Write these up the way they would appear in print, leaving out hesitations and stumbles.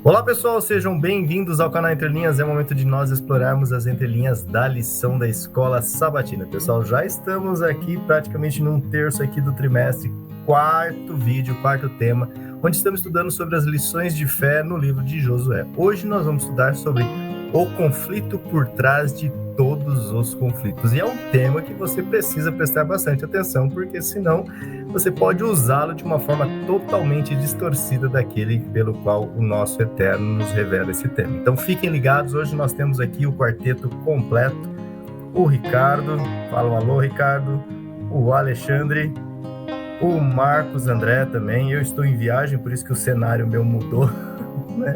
Olá pessoal, sejam bem-vindos ao canal Entrelinhas. É momento de nós explorarmos as entrelinhas da lição da Escola Sabatina. Pessoal, já estamos aqui praticamente num terço aqui do trimestre, quarto vídeo, quarto tema, onde estamos estudando sobre as lições de fé no livro de Josué. Hoje nós vamos estudar sobre o conflito por trás de todos os conflitos. E é um tema que você precisa prestar bastante atenção, porque senão você pode usá-lo de uma forma totalmente distorcida daquele pelo qual o nosso Eterno nos revela esse tema. Então fiquem ligados, hoje nós temos aqui o quarteto completo, o Ricardo, fala um alô Ricardo, o Alexandre, o Marcos André também. Eu estou em viagem, por isso que o cenário meu mudou, né?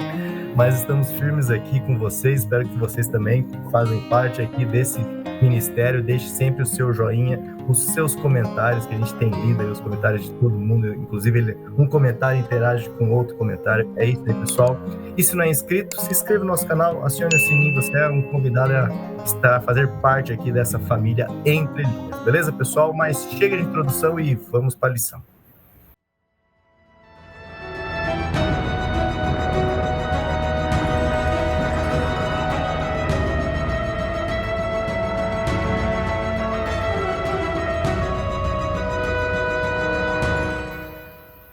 Mas estamos firmes aqui com vocês, espero que vocês também fazem parte aqui desse ministério. Deixe sempre o seu joinha, os seus comentários, que a gente tem lido aí os comentários de todo mundo, inclusive um comentário interage com outro comentário. É isso aí, pessoal. E se não é inscrito, se inscreva no nosso canal, acione o sininho, você é um convidado a fazer parte aqui dessa família Entre Linhas, beleza, pessoal? Mas chega de introdução e vamos para a lição.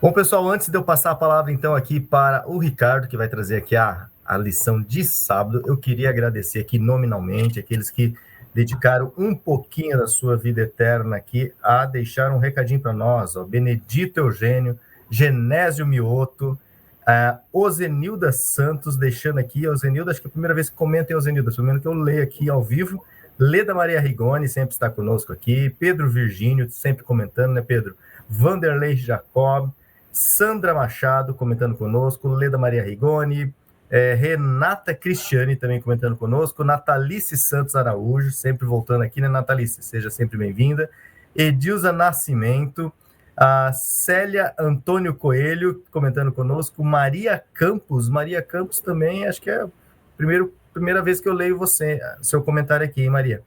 Bom, pessoal, antes de eu passar a palavra, então, aqui para o Ricardo, que vai trazer aqui a lição de sábado, eu queria agradecer aqui nominalmente aqueles que dedicaram um pouquinho da sua vida eterna aqui a deixar um recadinho para nós, ó, Benedito Eugênio, Genésio Mioto, Ozenilda Santos, deixando aqui, Ozenilda, acho que é a primeira vez que comentem Ozenilda, pelo menos que eu leio aqui ao vivo, Leda Maria Rigoni, sempre está conosco aqui, Pedro Virgínio, sempre comentando, né, Pedro? Vanderlei Jacob, Sandra Machado comentando conosco, Leda Maria Rigoni, Renata Cristiane também comentando conosco, Natalice Santos Araújo, sempre voltando aqui, né, Natalice? Seja sempre bem-vinda. Edilza Nascimento, a Célia Antônio Coelho comentando conosco, Maria Campos também, acho que é a primeira vez que eu leio seu comentário aqui, hein, Maria?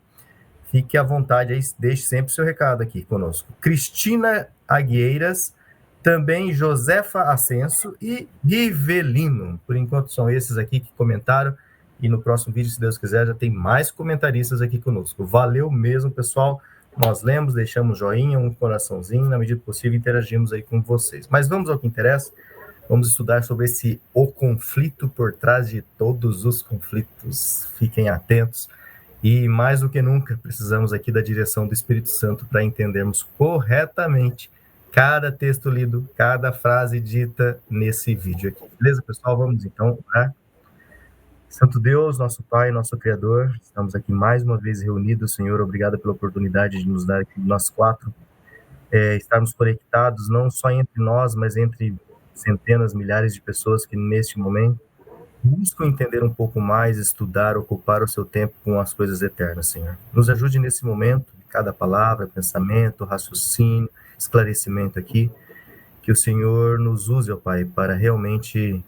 Fique à vontade aí, deixe sempre o seu recado aqui conosco. Cristina Agueiras, também Josefa Ascenso e Rivelino. Por enquanto são esses aqui que comentaram, e no próximo vídeo, se Deus quiser, já tem mais comentaristas aqui conosco. Valeu mesmo, pessoal. Nós lemos, deixamos joinha, um coraçãozinho, na medida do possível interagimos aí com vocês. Mas vamos ao que interessa. Vamos estudar sobre o conflito por trás de todos os conflitos. Fiquem atentos. E mais do que nunca, precisamos aqui da direção do Espírito Santo para entendermos corretamente cada texto lido, cada frase dita nesse vídeo aqui. Beleza, pessoal? Vamos então orar. Santo Deus, nosso Pai, nosso Criador, estamos aqui mais uma vez reunidos, Senhor. Obrigado pela oportunidade de nos dar aqui, nós quatro, estarmos conectados, não só entre nós, mas entre centenas, milhares de pessoas que neste momento buscam entender um pouco mais, estudar, ocupar o seu tempo com as coisas eternas, Senhor. Nos ajude nesse momento, cada palavra, pensamento, raciocínio, esclarecimento aqui, que o Senhor nos use, ó Pai, para realmente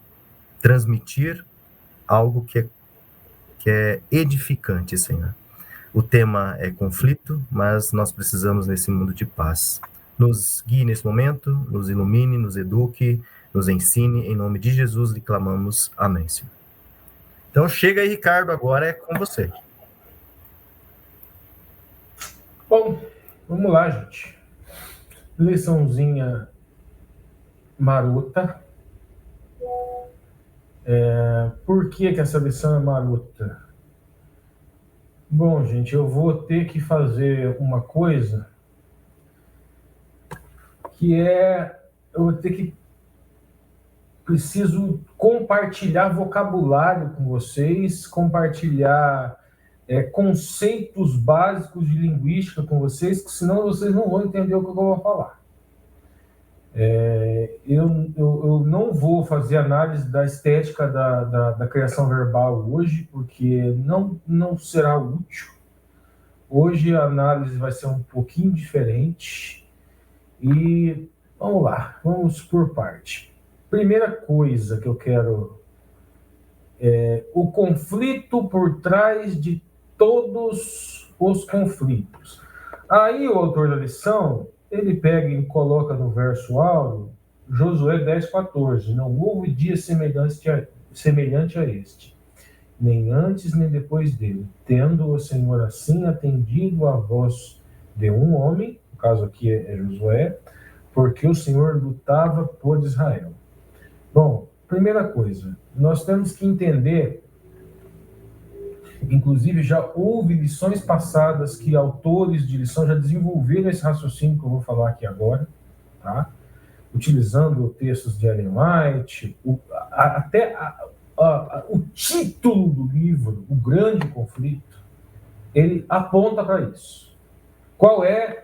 transmitir algo que é edificante, Senhor. O tema é conflito, mas nós precisamos nesse mundo de paz. Nos guie nesse momento, nos ilumine, nos eduque, nos ensine, em nome de Jesus lhe clamamos, amém, Senhor. Então chega aí, Ricardo, agora é com você. Bom, vamos lá, gente. Liçãozinha marota. Por que essa lição é marota? Bom, gente, eu vou ter que fazer uma coisa que preciso compartilhar vocabulário com vocês, compartilhar conceitos básicos de linguística com vocês, que senão vocês não vão entender o que eu vou falar. Eu não vou fazer análise da estética da criação verbal hoje, porque não será útil. Hoje a análise vai ser um pouquinho diferente. E vamos lá, vamos por parte. Primeira coisa que eu quero o conflito por trás de todos os conflitos. Aí o autor da lição, ele pega e coloca no verso áureo, Josué 10:14, não houve dia semelhante semelhante a este, nem antes nem depois dele, tendo o Senhor assim atendido a voz de um homem, no caso aqui é Josué, porque o Senhor lutava por Israel. Bom, primeira coisa, nós temos que entender, inclusive já houve lições passadas que autores de lição já desenvolveram esse raciocínio que eu vou falar aqui agora, tá? Utilizando textos de Ellen White, o título do livro, O Grande Conflito, ele aponta para isso. Qual é,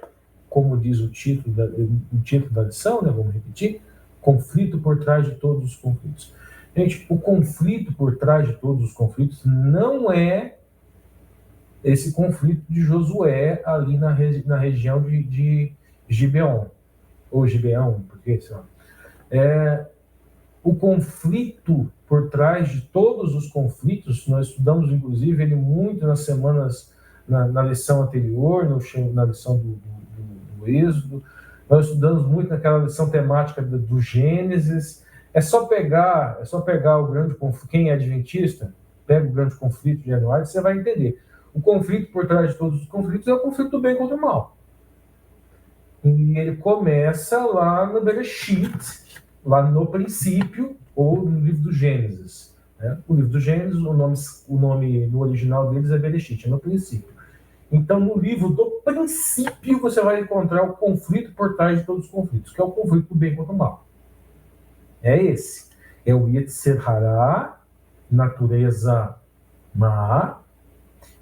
como diz o título da lição, né, vamos repetir, conflito por trás de todos os conflitos. Gente, o conflito por trás de todos os conflitos não é esse conflito de Josué ali na região de Gibeon, ou Gibeão, porque sei lá. O conflito por trás de todos os conflitos, nós estudamos inclusive ele muito nas semanas, na lição anterior, na lição do Êxodo, nós estudamos muito naquela lição temática do Gênesis. É só pegar o grande conflito. Quem é adventista, pega o grande conflito de Ellen White, você vai entender. O conflito por trás de todos os conflitos é o conflito do bem contra o mal. E ele começa lá no Bereshit, lá no princípio, ou no livro do Gênesis. Né? O livro do Gênesis, o nome no original deles é Bereshit, é no princípio. Então, no livro do princípio, você vai encontrar o conflito por trás de todos os conflitos, que é o conflito do bem contra o mal. É esse. É o Yetzer Hará, natureza má,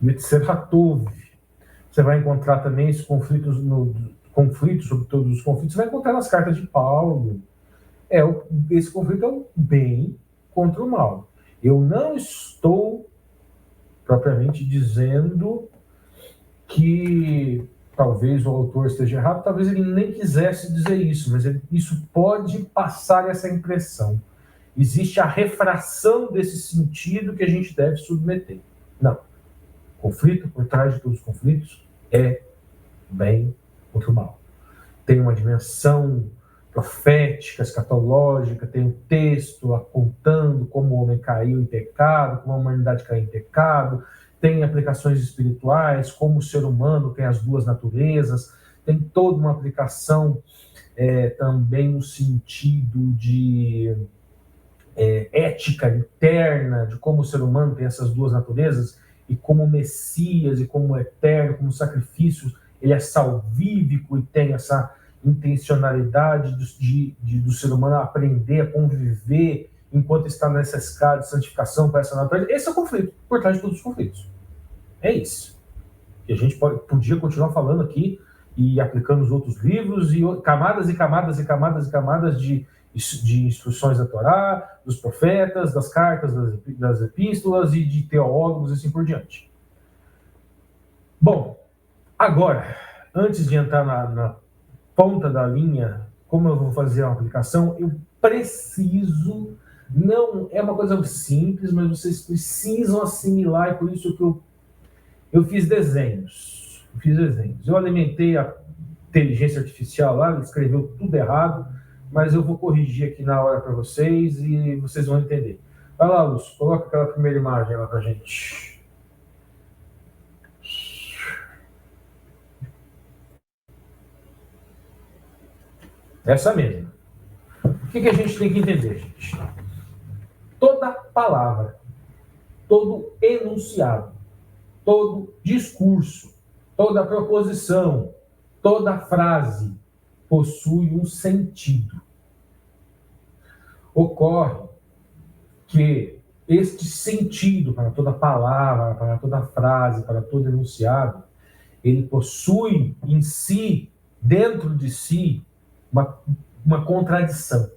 Yetzer Hatov. Você vai encontrar também esses conflitos, sobre todos os conflitos, você vai encontrar nas cartas de Paulo. Esse conflito é o bem contra o mal. Eu não estou propriamente dizendo que talvez o autor esteja errado, talvez ele nem quisesse dizer isso, mas isso pode passar essa impressão. Existe a refração desse sentido que a gente deve submeter. Não. Conflito por trás de todos os conflitos é bem contra o mal. Tem uma dimensão profética, escatológica, tem um texto apontando como o homem caiu em pecado, como a humanidade caiu em pecado, tem aplicações espirituais, como o ser humano tem as duas naturezas, tem toda uma aplicação também no sentido de ética interna, de como o ser humano tem essas duas naturezas, e como Messias, e como eterno, como sacrifício, ele é salvífico e tem essa intencionalidade do ser humano aprender a conviver enquanto está nessa escala de santificação para essa natureza. Esse é o conflito, por trás de todos os conflitos. É isso. E a gente podia continuar falando aqui e aplicando os outros livros, e camadas e camadas e camadas e camadas de instruções da Torá, dos profetas, das cartas, das epístolas e de teólogos e assim por diante. Bom, agora, antes de entrar na ponta da linha, como eu vou fazer uma aplicação, eu preciso, não é uma coisa simples, mas vocês precisam assimilar, e por isso que eu fiz desenhos. Eu alimentei a inteligência artificial lá, ele escreveu tudo errado, mas eu vou corrigir aqui na hora para vocês e vocês vão entender. Vai lá, Lúcio, coloca aquela primeira imagem lá para a gente. Essa mesma. O que a gente tem que entender, gente? Toda palavra, todo enunciado, todo discurso, toda proposição, toda frase possui um sentido. Ocorre que este sentido para toda palavra, para toda frase, para todo enunciado, ele possui em si, dentro de si, uma contradição.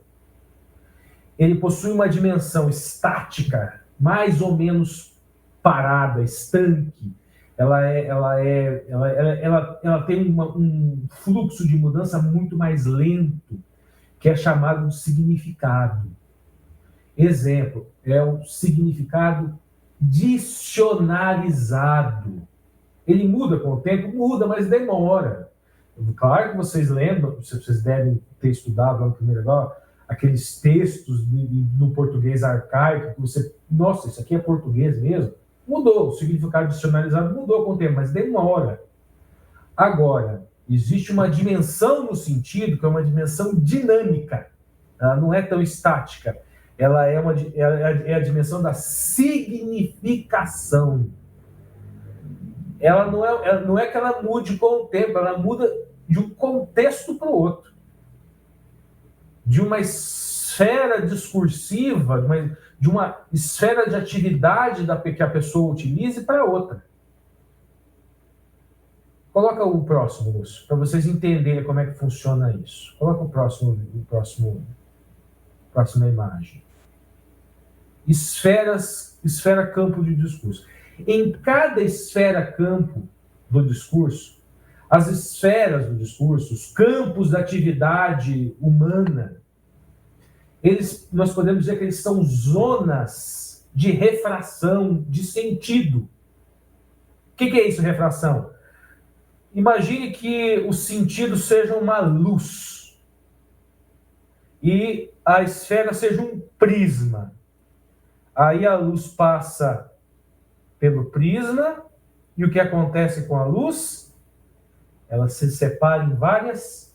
Ele possui uma dimensão estática, mais ou menos parada, estanque. Ela tem um fluxo de mudança muito mais lento, que é chamado de significado. Exemplo, é o significado dicionarizado. Ele muda com o tempo? Muda, mas demora. Claro que vocês lembram, vocês devem ter estudado lá no primeiro grau, aqueles textos no português arcaico, que você, nossa, isso aqui é português mesmo? Mudou, o significado dicionalizado mudou com o tempo, mas demora. Agora, existe uma dimensão no sentido que é uma dimensão dinâmica, ela não é tão estática, ela é a dimensão da significação. Ela não é que ela mude com o tempo, ela muda de um contexto para o outro, de uma esfera discursiva, de uma esfera de atividade que a pessoa utilize para outra. Coloca o próximo, Lúcio, para vocês entenderem como é que funciona isso. Coloca próxima imagem. Esfera campo de discurso. Em cada esfera campo do discurso, as esferas do discurso, os campos da atividade humana, nós podemos dizer que eles são zonas de refração de sentido. O que é isso, refração? Imagine que o sentido seja uma luz e a esfera seja um prisma. Aí a luz passa pelo prisma e o que acontece com a luz? Ela se separa em várias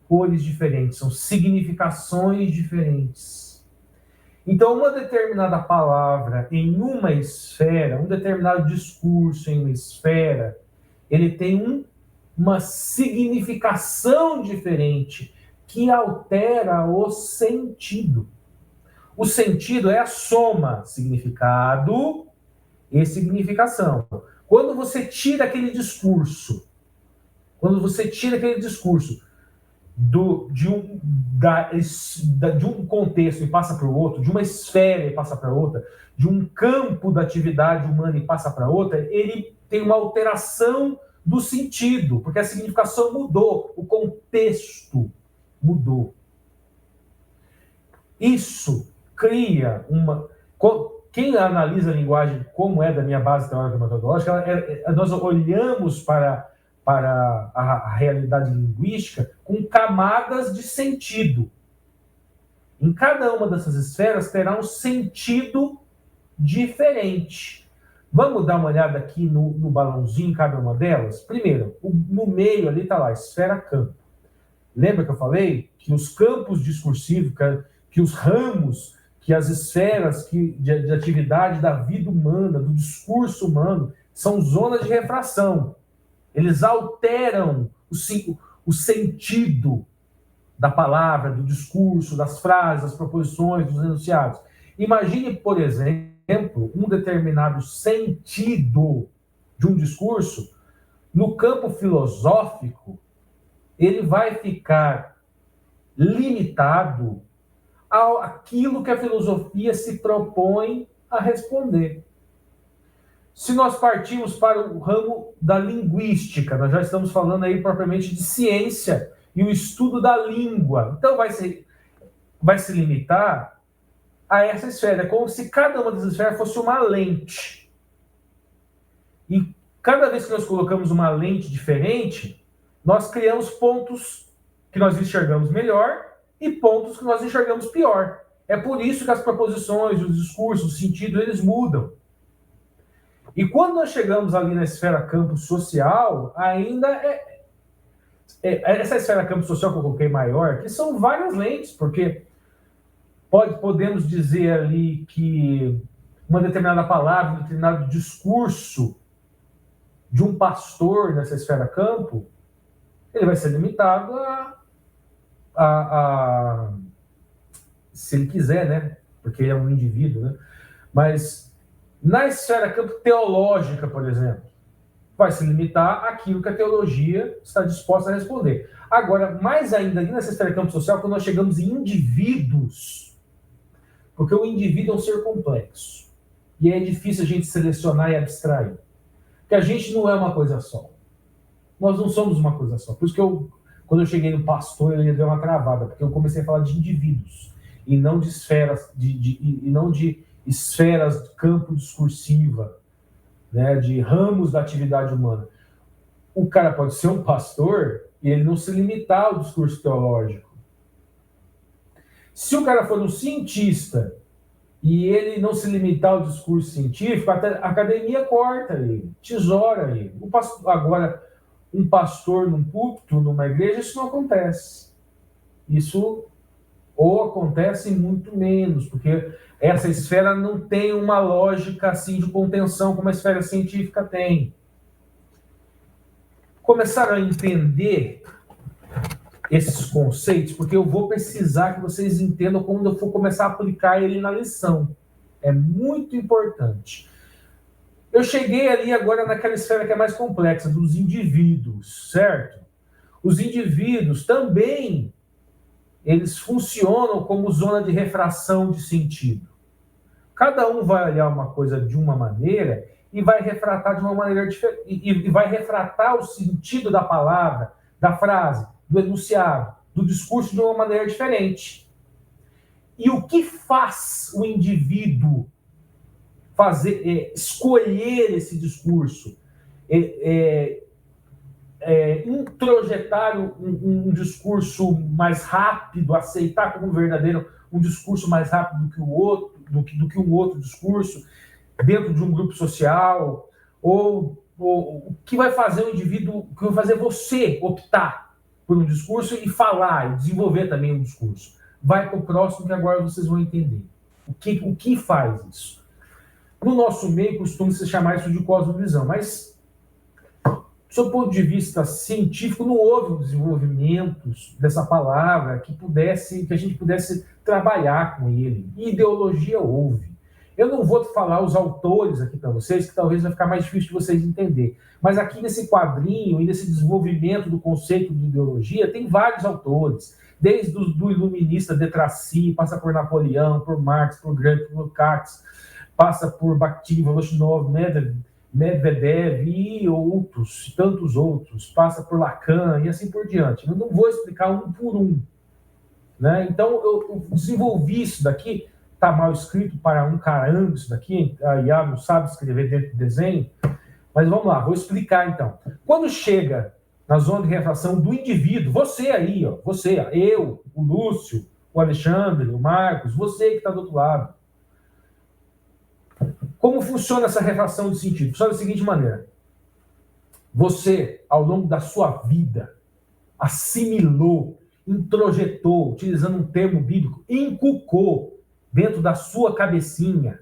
cores diferentes, são significações diferentes. Então, uma determinada palavra em uma esfera, um determinado discurso em uma esfera, ele tem uma significação diferente que altera o sentido. O sentido é a soma, significado e significação. Quando você tira aquele discurso de um contexto e passa para o outro, de uma esfera e passa para outra, de um campo da atividade humana e passa para outra, ele tem uma alteração do sentido, porque a significação mudou, o contexto mudou. Isso cria uma... Quem analisa a linguagem como é da minha base teórica metodológica, nós olhamos para a realidade linguística com camadas de sentido. Em cada uma dessas esferas terá um sentido diferente. Vamos dar uma olhada aqui no balãozinho, cada uma delas? Primeiro, no meio ali está lá, esfera-campo. Lembra que eu falei que os campos discursivos, que os ramos, que as esferas de atividade da vida humana, do discurso humano, são zonas de refração. Eles alteram o sentido da palavra, do discurso, das frases, das proposições, dos enunciados. Imagine, por exemplo, um determinado sentido de um discurso, no campo filosófico, ele vai ficar limitado àquilo que a filosofia se propõe a responder. Se nós partimos para o ramo da linguística, nós já estamos falando aí propriamente de ciência e o estudo da língua. Então vai se limitar a essa esfera. É como se cada uma dessas esferas fosse uma lente. E cada vez que nós colocamos uma lente diferente, nós criamos pontos que nós enxergamos melhor e pontos que nós enxergamos pior. É por isso que as proposições, os discursos, o sentido, eles mudam. E quando nós chegamos ali na esfera campo social, ainda essa esfera campo social que eu coloquei maior, que são várias lentes, porque podemos dizer ali que uma determinada palavra, um determinado discurso de um pastor nessa esfera campo, ele vai ser limitado se ele quiser, né? Porque ele é um indivíduo, né? Mas na esfera campo teológica, por exemplo, vai se limitar àquilo que a teologia está disposta a responder. Agora, mais ainda, nessa esfera campo social, quando nós chegamos em indivíduos, porque o indivíduo é um ser complexo, e é difícil a gente selecionar e abstrair. Porque a gente não é uma coisa só. Nós não somos uma coisa só. Por isso que quando eu cheguei no pastor, ele deu uma travada, porque eu comecei a falar de indivíduos, e não de esferas, e não de esferas de campo discursiva, né, de ramos da atividade humana. O cara pode ser um pastor e ele não se limitar ao discurso teológico. Se o cara for um cientista e ele não se limitar ao discurso científico, a academia corta ele, tesoura ele. Agora, um pastor num púlpito, numa igreja, isso não acontece. Isso ou acontece muito menos, porque essa esfera não tem uma lógica assim de contenção como a esfera científica tem. Começaram a entender esses conceitos, porque eu vou precisar que vocês entendam quando eu for começar a aplicar ele na lição. É muito importante. Eu cheguei ali agora naquela esfera que é mais complexa, dos indivíduos, certo? Os indivíduos também, eles funcionam como zona de refração de sentido. Cada um vai olhar uma coisa de uma maneira e vai refratar de uma maneira diferente, e vai refratar o sentido da palavra, da frase, do enunciado, do discurso de uma maneira diferente. E o que faz o indivíduo escolher esse discurso, introjetar um discurso mais rápido, aceitar como verdadeiro um discurso mais rápido do que o outro, do que um outro discurso dentro de um grupo social, ou o que vai fazer o indivíduo, o que vai fazer você optar por um discurso e falar, e desenvolver também um discurso. Vai para o próximo que agora vocês vão entender. O que faz isso? No nosso meio, costuma-se chamar isso de cosmovisão, mas, do seu ponto de vista científico, não houve um desenvolvimento dessa palavra que a gente pudesse trabalhar com ele. E ideologia houve. Eu não vou falar os autores aqui para vocês, que talvez vai ficar mais difícil de vocês entender. Mas aqui nesse quadrinho e nesse desenvolvimento do conceito de ideologia, tem vários autores. Desde do iluminista de Tracy, passa por Napoleão, por Marx, por Gramsci, por Lukács, passa por Bakhtin, Voloshinov, Medvedev e outros, tantos outros. Passa por Lacan e assim por diante. Eu não vou explicar um por um. Né? Então, eu desenvolvi isso daqui. Está mal escrito para um caramba isso daqui, a IA não sabe escrever dentro do desenho, mas vamos lá, vou explicar então. Quando chega na zona de refração do indivíduo, você aí, ó, você, eu, o Lúcio, o Alexandre, o Marcos, você que está do outro lado. Como funciona essa refração de sentido? Funciona da seguinte maneira. Você, ao longo da sua vida, assimilou, introjetou, utilizando um termo bíblico, inculcou dentro da sua cabecinha,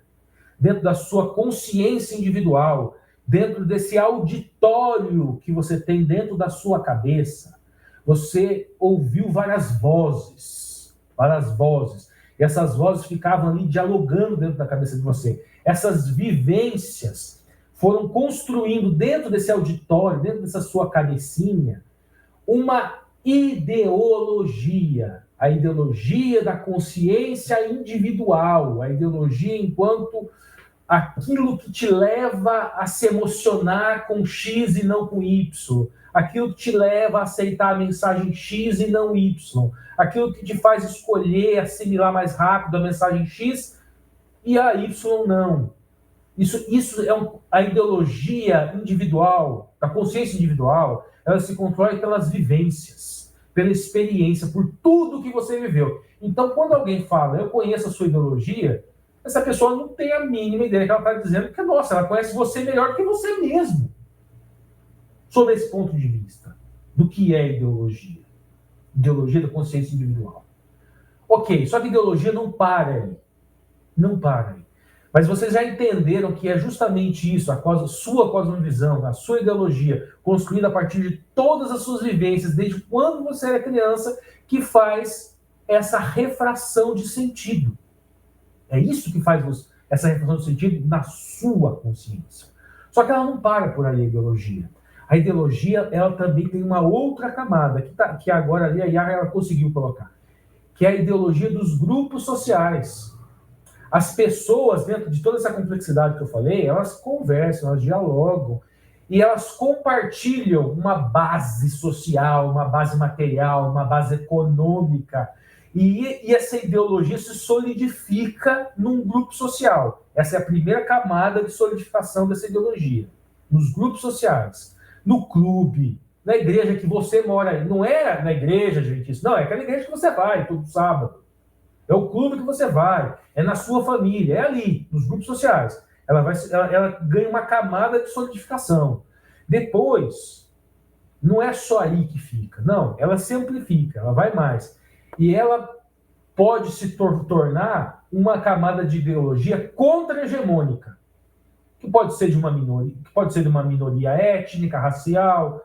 dentro da sua consciência individual, dentro desse auditório que você tem dentro da sua cabeça, você ouviu várias vozes, e essas vozes ficavam ali dialogando dentro da cabeça de você. Essas vivências foram construindo dentro desse auditório, dentro dessa sua cabecinha, uma ideologia, a ideologia da consciência individual, a ideologia enquanto aquilo que te leva a se emocionar com X e não com Y, aquilo que te leva a aceitar a mensagem X e não Y, aquilo que te faz escolher, assimilar mais rápido a mensagem X e a Y não. Isso é a ideologia individual, a consciência individual, ela se controla pelas vivências, pela experiência, por tudo que você viveu. Então, quando alguém fala, eu conheço a sua ideologia, essa pessoa não tem a mínima ideia que ela está dizendo, porque, nossa, ela conhece você melhor que você mesmo. Sobre esse ponto de vista, do que é ideologia. Ideologia da consciência individual. Ok, só que ideologia não para aí. Não para aí. Mas vocês já entenderam que é justamente isso, sua cosmovisão, a sua ideologia, construída a partir de todas as suas vivências, desde quando você era criança, que faz essa refração de sentido. É isso que faz essa refração de sentido na sua consciência. Só que ela não para por aí, a ideologia. A ideologia, ela também tem uma outra camada, que agora ali a Yara conseguiu colocar, que é a ideologia dos grupos sociais. As pessoas, dentro de toda essa complexidade que eu falei, elas conversam, elas dialogam, e elas compartilham uma base social, uma base material, uma base econômica, e essa ideologia se solidifica num grupo social. Essa é a primeira camada de solidificação dessa ideologia, nos grupos sociais, no clube, na igreja que você mora aí. Não é na igreja, gente, isso não, é aquela igreja que você vai todo sábado. é o clube que você vai, é na sua família, é ali, nos grupos sociais. Ela ganha uma camada de solidificação. Depois, não é só aí que fica, não, ela simplifica, ela vai mais. E ela pode se tornar uma camada de ideologia contra-hegemônica, que pode ser de uma minoria étnica, racial,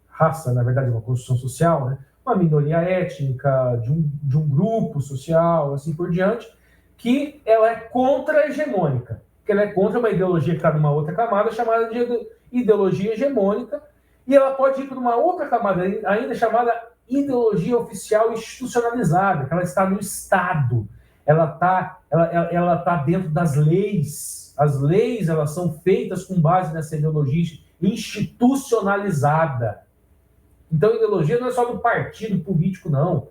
raça, na verdade, é uma construção social, né? Uma minoria étnica, de um grupo social, assim por diante, que ela é contra-hegemônica, que ela é contra uma ideologia que está numa outra camada, chamada de ideologia hegemônica, e ela pode ir para uma outra camada ainda chamada ideologia oficial institucionalizada, que ela está no Estado, ela tá dentro das leis. As leis, elas são feitas com base nessa ideologia institucionalizada. Então, ideologia não é só do partido político, não.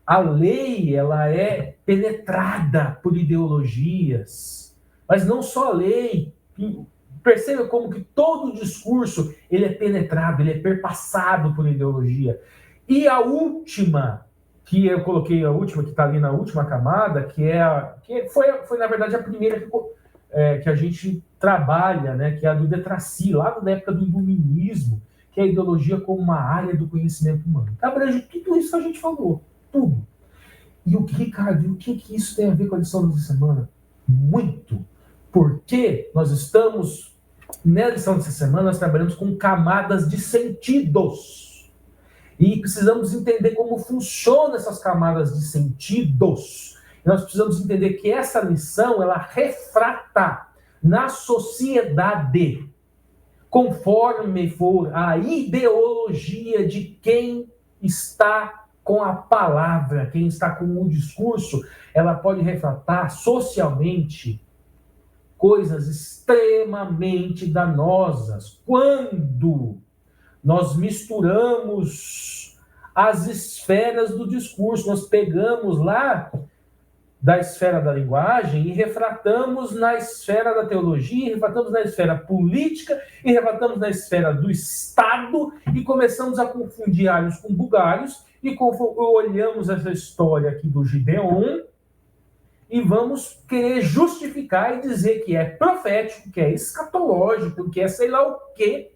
A lei, ela é penetrada por ideologias, mas não só a lei. Perceba como que todo o discurso, ele é penetrado, ele é perpassado por ideologia. E a última, que eu coloquei, a última, que está ali na última camada, que foi na verdade, a primeira que a gente trabalha, né, que é a do De Tracy, lá na época do iluminismo, que é a ideologia como uma área do conhecimento humano. Abrange tudo isso que a gente falou, tudo. E Ricardo, o que isso tem a ver com a lição dessa semana? Muito. Porque nós estamos, na lição dessa semana, nós trabalhamos com camadas de sentidos. E precisamos entender como funcionam essas camadas de sentidos. E nós precisamos entender que essa lição, ela refrata na sociedade, conforme for a ideologia de quem está com a palavra, quem está com o discurso, ela pode refratar socialmente coisas extremamente danosas. Quando nós misturamos as esferas do discurso, nós pegamos lá da esfera da linguagem e refratamos na esfera da teologia, refratamos na esfera política e refratamos na esfera do Estado e começamos a confundir alhos com bugalhos e olhamos essa história aqui do Gideon e vamos querer justificar e dizer que é profético, que é escatológico, que é sei lá o quê,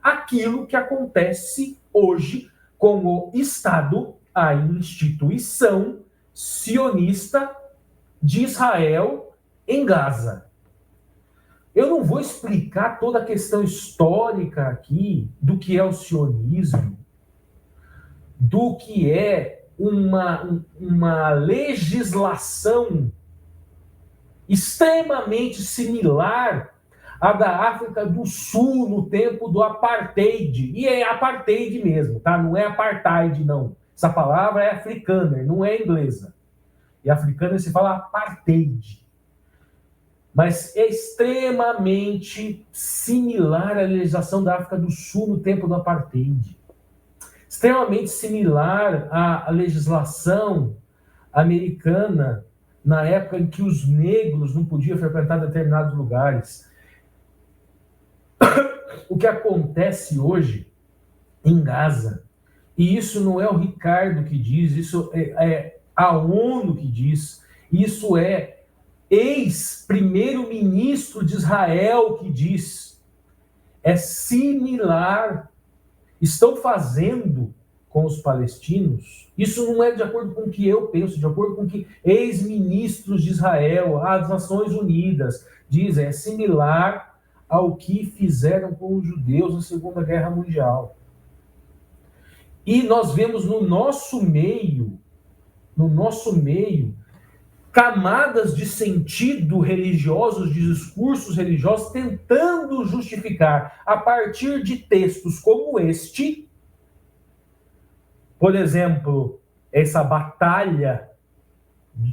aquilo que acontece hoje com o Estado, a instituição sionista de Israel em Gaza. Eu não vou explicar toda a questão histórica aqui do que é o sionismo, do que é uma legislação extremamente similar à da África do Sul no tempo do apartheid. E é apartheid mesmo, tá? Não é apartheid, não. Essa palavra é africana, não é inglesa. E africana se fala apartheid. Mas é extremamente similar à legislação da África do Sul no tempo do apartheid. Extremamente similar à legislação americana na época em que os negros não podiam frequentar determinados lugares. O que acontece hoje em Gaza, e isso não é o Ricardo que diz, isso é a ONU que diz, isso é ex-primeiro-ministro de Israel que diz, é similar. Estão fazendo com os palestinos, isso não é de acordo com o que eu penso, de acordo com o que ex-ministros de Israel, as Nações Unidas, dizem, é similar ao que fizeram com os judeus na Segunda Guerra Mundial. E nós vemos no nosso meio, camadas de sentido religiosos, de discursos religiosos, tentando justificar, a partir de textos como este, por exemplo, essa batalha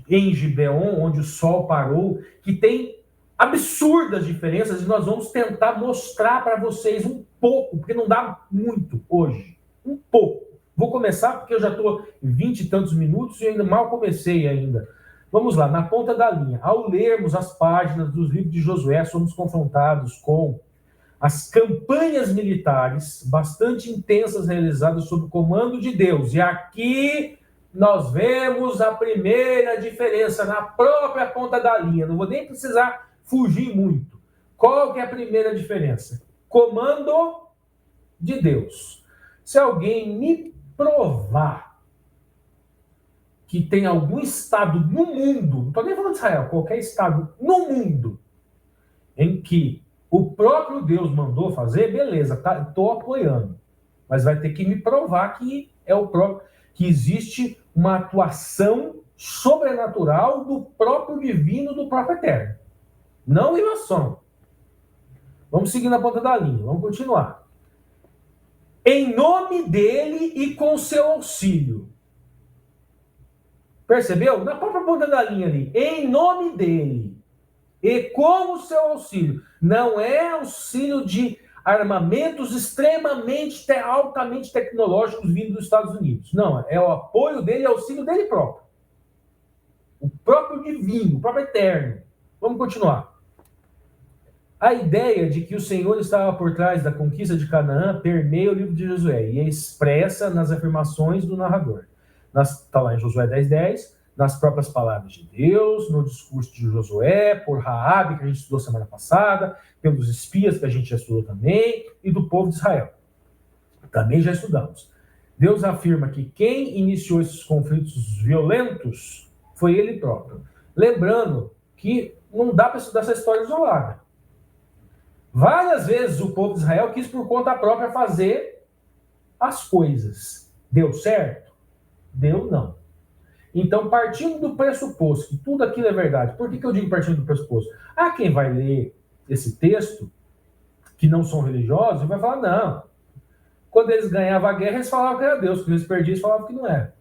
em Gibeon, onde o sol parou, que tem absurdas diferenças, e nós vamos tentar mostrar para vocês um pouco, porque não dá muito hoje, um pouco. Vou começar porque eu já estou 20 e tantos minutos e ainda mal comecei ainda. Vamos lá, na ponta da linha. Ao lermos as páginas dos livros de Josué, somos confrontados com as campanhas militares bastante intensas realizadas sob o comando de Deus. E aqui nós vemos a primeira diferença na própria ponta da linha. Não vou nem precisar fugir muito. Qual que é a primeira diferença? Comando de Deus. Se alguém me provar que tem algum estado no mundo, não estou nem falando de Israel, qualquer estado no mundo, em que o próprio Deus mandou fazer, beleza, estou apoiando. Mas vai ter que me provar que é o próprio, que existe uma atuação sobrenatural do próprio divino, do próprio eterno. Não ilação. Vamos seguir na ponta da linha, vamos continuar. Em nome dele e com seu auxílio. Percebeu? Na própria ponta da linha ali. Em nome dele e com o seu auxílio. Não é auxílio de armamentos extremamente, altamente tecnológicos vindo dos Estados Unidos. Não, é o apoio dele e auxílio dele próprio. O próprio divino, o próprio eterno. Vamos continuar. A ideia de que o Senhor estava por trás da conquista de Canaã permeia o livro de Josué e é expressa nas afirmações do narrador. Está lá em Josué 10:10, nas próprias palavras de Deus, no discurso de Josué, por Raabe, que a gente estudou semana passada, pelos espias, que a gente já estudou também, e do povo de Israel. Também já estudamos. Deus afirma que quem iniciou esses conflitos violentos foi ele próprio. Lembrando que não dá para estudar essa história isolada. Várias vezes o povo de Israel quis por conta própria fazer as coisas. Deu certo? Deu não. Então, partindo do pressuposto que tudo aquilo é verdade, por que eu digo partindo do pressuposto? Há quem vai ler esse texto, que não são religiosos, e vai falar, não. Quando eles ganhavam a guerra, eles falavam que era Deus. Quando eles perdiam, eles falavam que não era.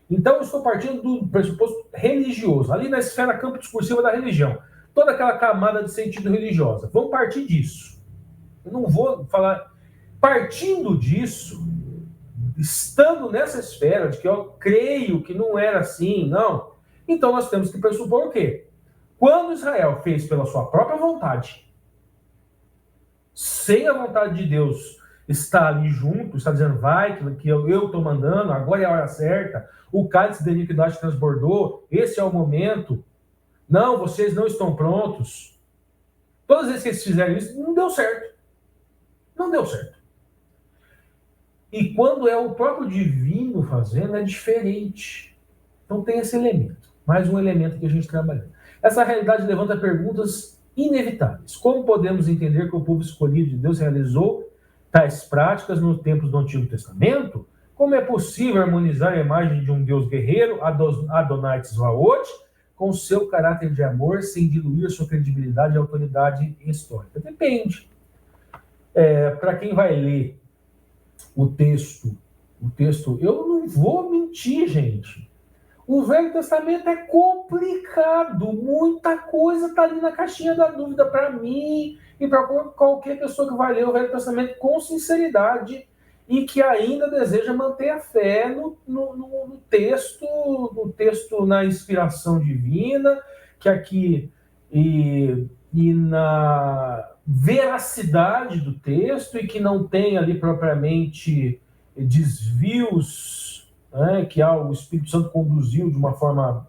Então, eu estou partindo do pressuposto religioso, ali na esfera campo discursiva da religião. Toda aquela camada de sentido religiosa. Vamos partir disso. Eu não vou falar... Partindo disso, estando nessa esfera de que eu creio que não era assim, não, então nós temos que pressupor o quê? Quando Israel fez pela sua própria vontade, sem a vontade de Deus estar ali junto, está dizendo, vai, que eu estou mandando, agora é a hora certa, o cálice da iniquidade transbordou, esse é o momento, não, vocês não estão prontos. Todas as vezes que eles fizeram isso, não deu certo. Não deu certo. E quando é o próprio divino fazendo, é diferente. Então tem esse elemento. Mais um elemento que a gente trabalha. Essa realidade levanta perguntas inevitáveis. Como podemos entender que o povo escolhido de Deus realizou tais práticas nos tempos do Antigo Testamento? Como é possível harmonizar a imagem de um Deus guerreiro, Adonai Tzvaot, com seu caráter de amor, sem diluir sua credibilidade e autoridade histórica? Depende. Para quem vai ler o texto, eu não vou mentir, gente. O Velho Testamento é complicado. Muita coisa está ali na caixinha da dúvida para mim e para qualquer pessoa que vai ler o Velho Testamento com sinceridade e que ainda deseja manter a fé no texto, na inspiração divina, que aqui e na veracidade do texto e que não tem ali propriamente desvios, né, que o Espírito Santo conduziu de uma forma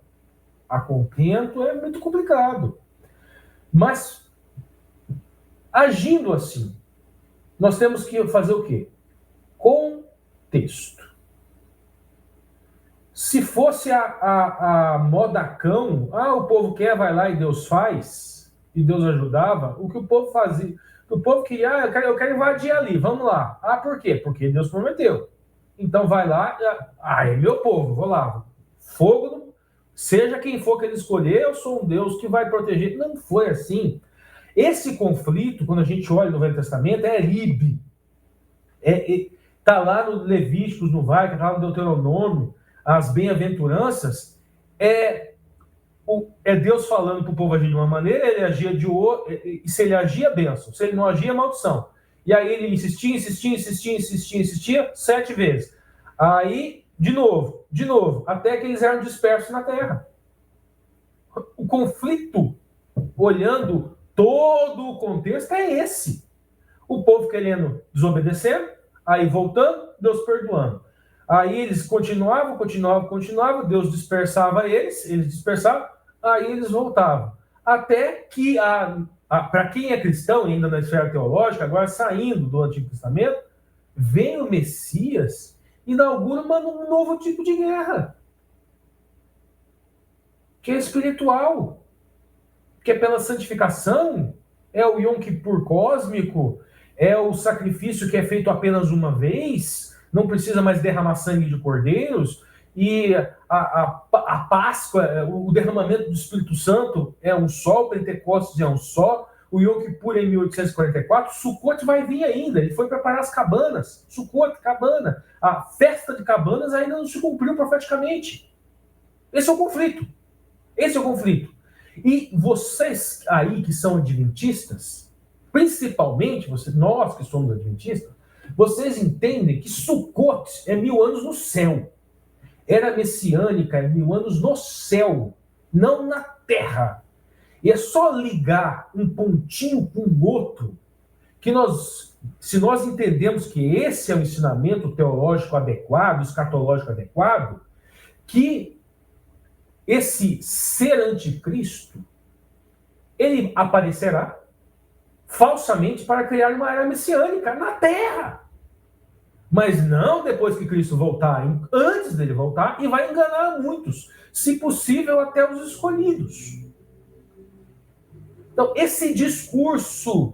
a contento, é muito complicado. Mas, agindo assim, nós temos que fazer o quê? Contexto. Se fosse a moda cão, o povo quer, vai lá e Deus faz, e Deus ajudava, o que o povo fazia, o povo queria, eu quero invadir ali, vamos lá. Por quê? Porque Deus prometeu. Então vai lá, é meu povo, vou lá. Fogo, seja quem for que ele escolher, eu sou um Deus que vai proteger. Não foi assim. Esse conflito, quando a gente olha no Velho Testamento, é Lib. Está lá no Levíticos, no Vai, está lá no Deuteronômio, as bem-aventuranças, é Deus falando para o povo agir de uma maneira, ele agia de outra, e se ele agia, bênção. Se ele não agia, maldição. E aí ele insistia, 7 vezes. Aí, de novo, até que eles eram dispersos na terra. O conflito, olhando todo o contexto, é esse. O povo querendo desobedecer, aí voltando, Deus perdoando. Aí eles continuavam, Deus dispersava eles dispersavam, aí eles voltavam. Até que, para quem é cristão, ainda na esfera teológica, agora saindo do Antigo Testamento, vem o Messias e inaugura um novo tipo de guerra, que é espiritual, que é pela santificação, é o Yom Kippur cósmico, é o sacrifício que é feito apenas uma vez, não precisa mais derramar sangue de cordeiros, e a Páscoa, o derramamento do Espírito Santo é um só, o Pentecostes é um só, o Yom Kippur é em 1844, Sukkot vai vir ainda, ele foi preparar as cabanas, Sukkot, cabana, a festa de cabanas ainda não se cumpriu profeticamente. Esse é o conflito. E vocês aí que são adventistas, principalmente nós que somos adventistas, vocês entendem que Sukkot é 1000 anos no céu. Era messiânica, é 1000 anos no céu, não na terra. E é só ligar um pontinho com o outro que se nós entendemos que esse é o ensinamento teológico adequado, escatológico adequado, que esse ser anticristo, ele aparecerá falsamente para criar uma era messiânica na Terra. Mas não depois que Cristo voltar, antes dele voltar, e vai enganar muitos, se possível até os escolhidos. Então, esse discurso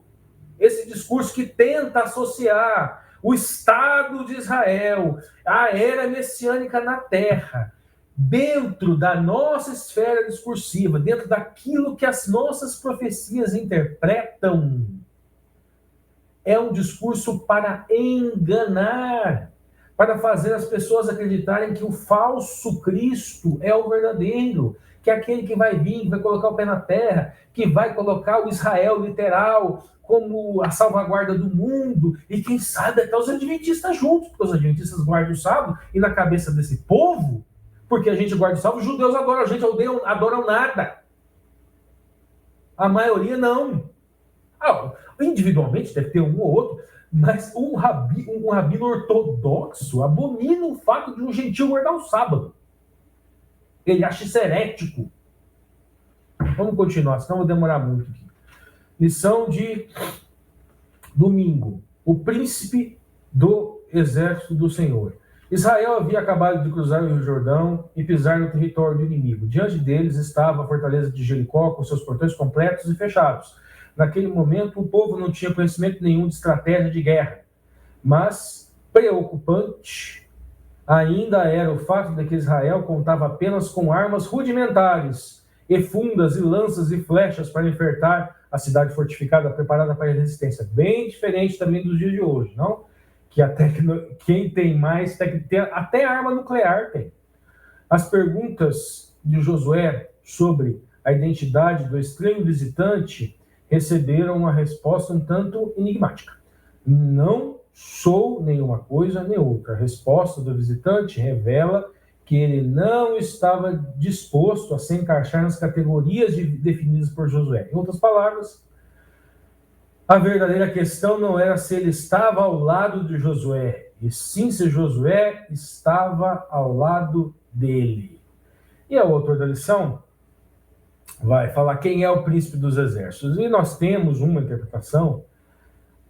que tenta associar o Estado de Israel à era messiânica na Terra, dentro da nossa esfera discursiva, dentro daquilo que as nossas profecias interpretam, é um discurso para enganar, para fazer as pessoas acreditarem que o falso Cristo é o verdadeiro, que é aquele que vai vir, que vai colocar o pé na terra, que vai colocar o Israel literal como a salvaguarda do mundo, e quem sabe até os adventistas juntos, porque os adventistas guardam o sábado, e na cabeça desse povo, porque a gente guarda o sábado, os judeus adoram a gente, adoram nada. A maioria não. Individualmente deve ter um ou outro, mas um rabino ortodoxo abomina o fato de um gentil guardar o sábado. Ele acha isso herético. Vamos continuar, senão vou demorar muito aqui. Lição de domingo. O príncipe do exército do Senhor. Israel havia acabado de cruzar o Rio Jordão e pisar no território do inimigo. Diante deles estava a fortaleza de Jericó, com seus portões completos e fechados. Naquele momento, o povo não tinha conhecimento nenhum de estratégia de guerra. Mas, preocupante ainda era o fato de que Israel contava apenas com armas rudimentares, e fundas e lanças e flechas para enfrentar a cidade fortificada preparada para a resistência. Bem diferente também dos dias de hoje, não? Que quem tem mais, até arma nuclear tem. As perguntas de Josué sobre a identidade do estranho visitante receberam uma resposta um tanto enigmática. Não sou nenhuma coisa nem outra. A resposta do visitante revela que ele não estava disposto a se encaixar nas categorias definidas por Josué. Em outras palavras, a verdadeira questão não era se ele estava ao lado de Josué, e sim se Josué estava ao lado dele. E o autor da lição vai falar quem é o príncipe dos exércitos. E nós temos uma interpretação,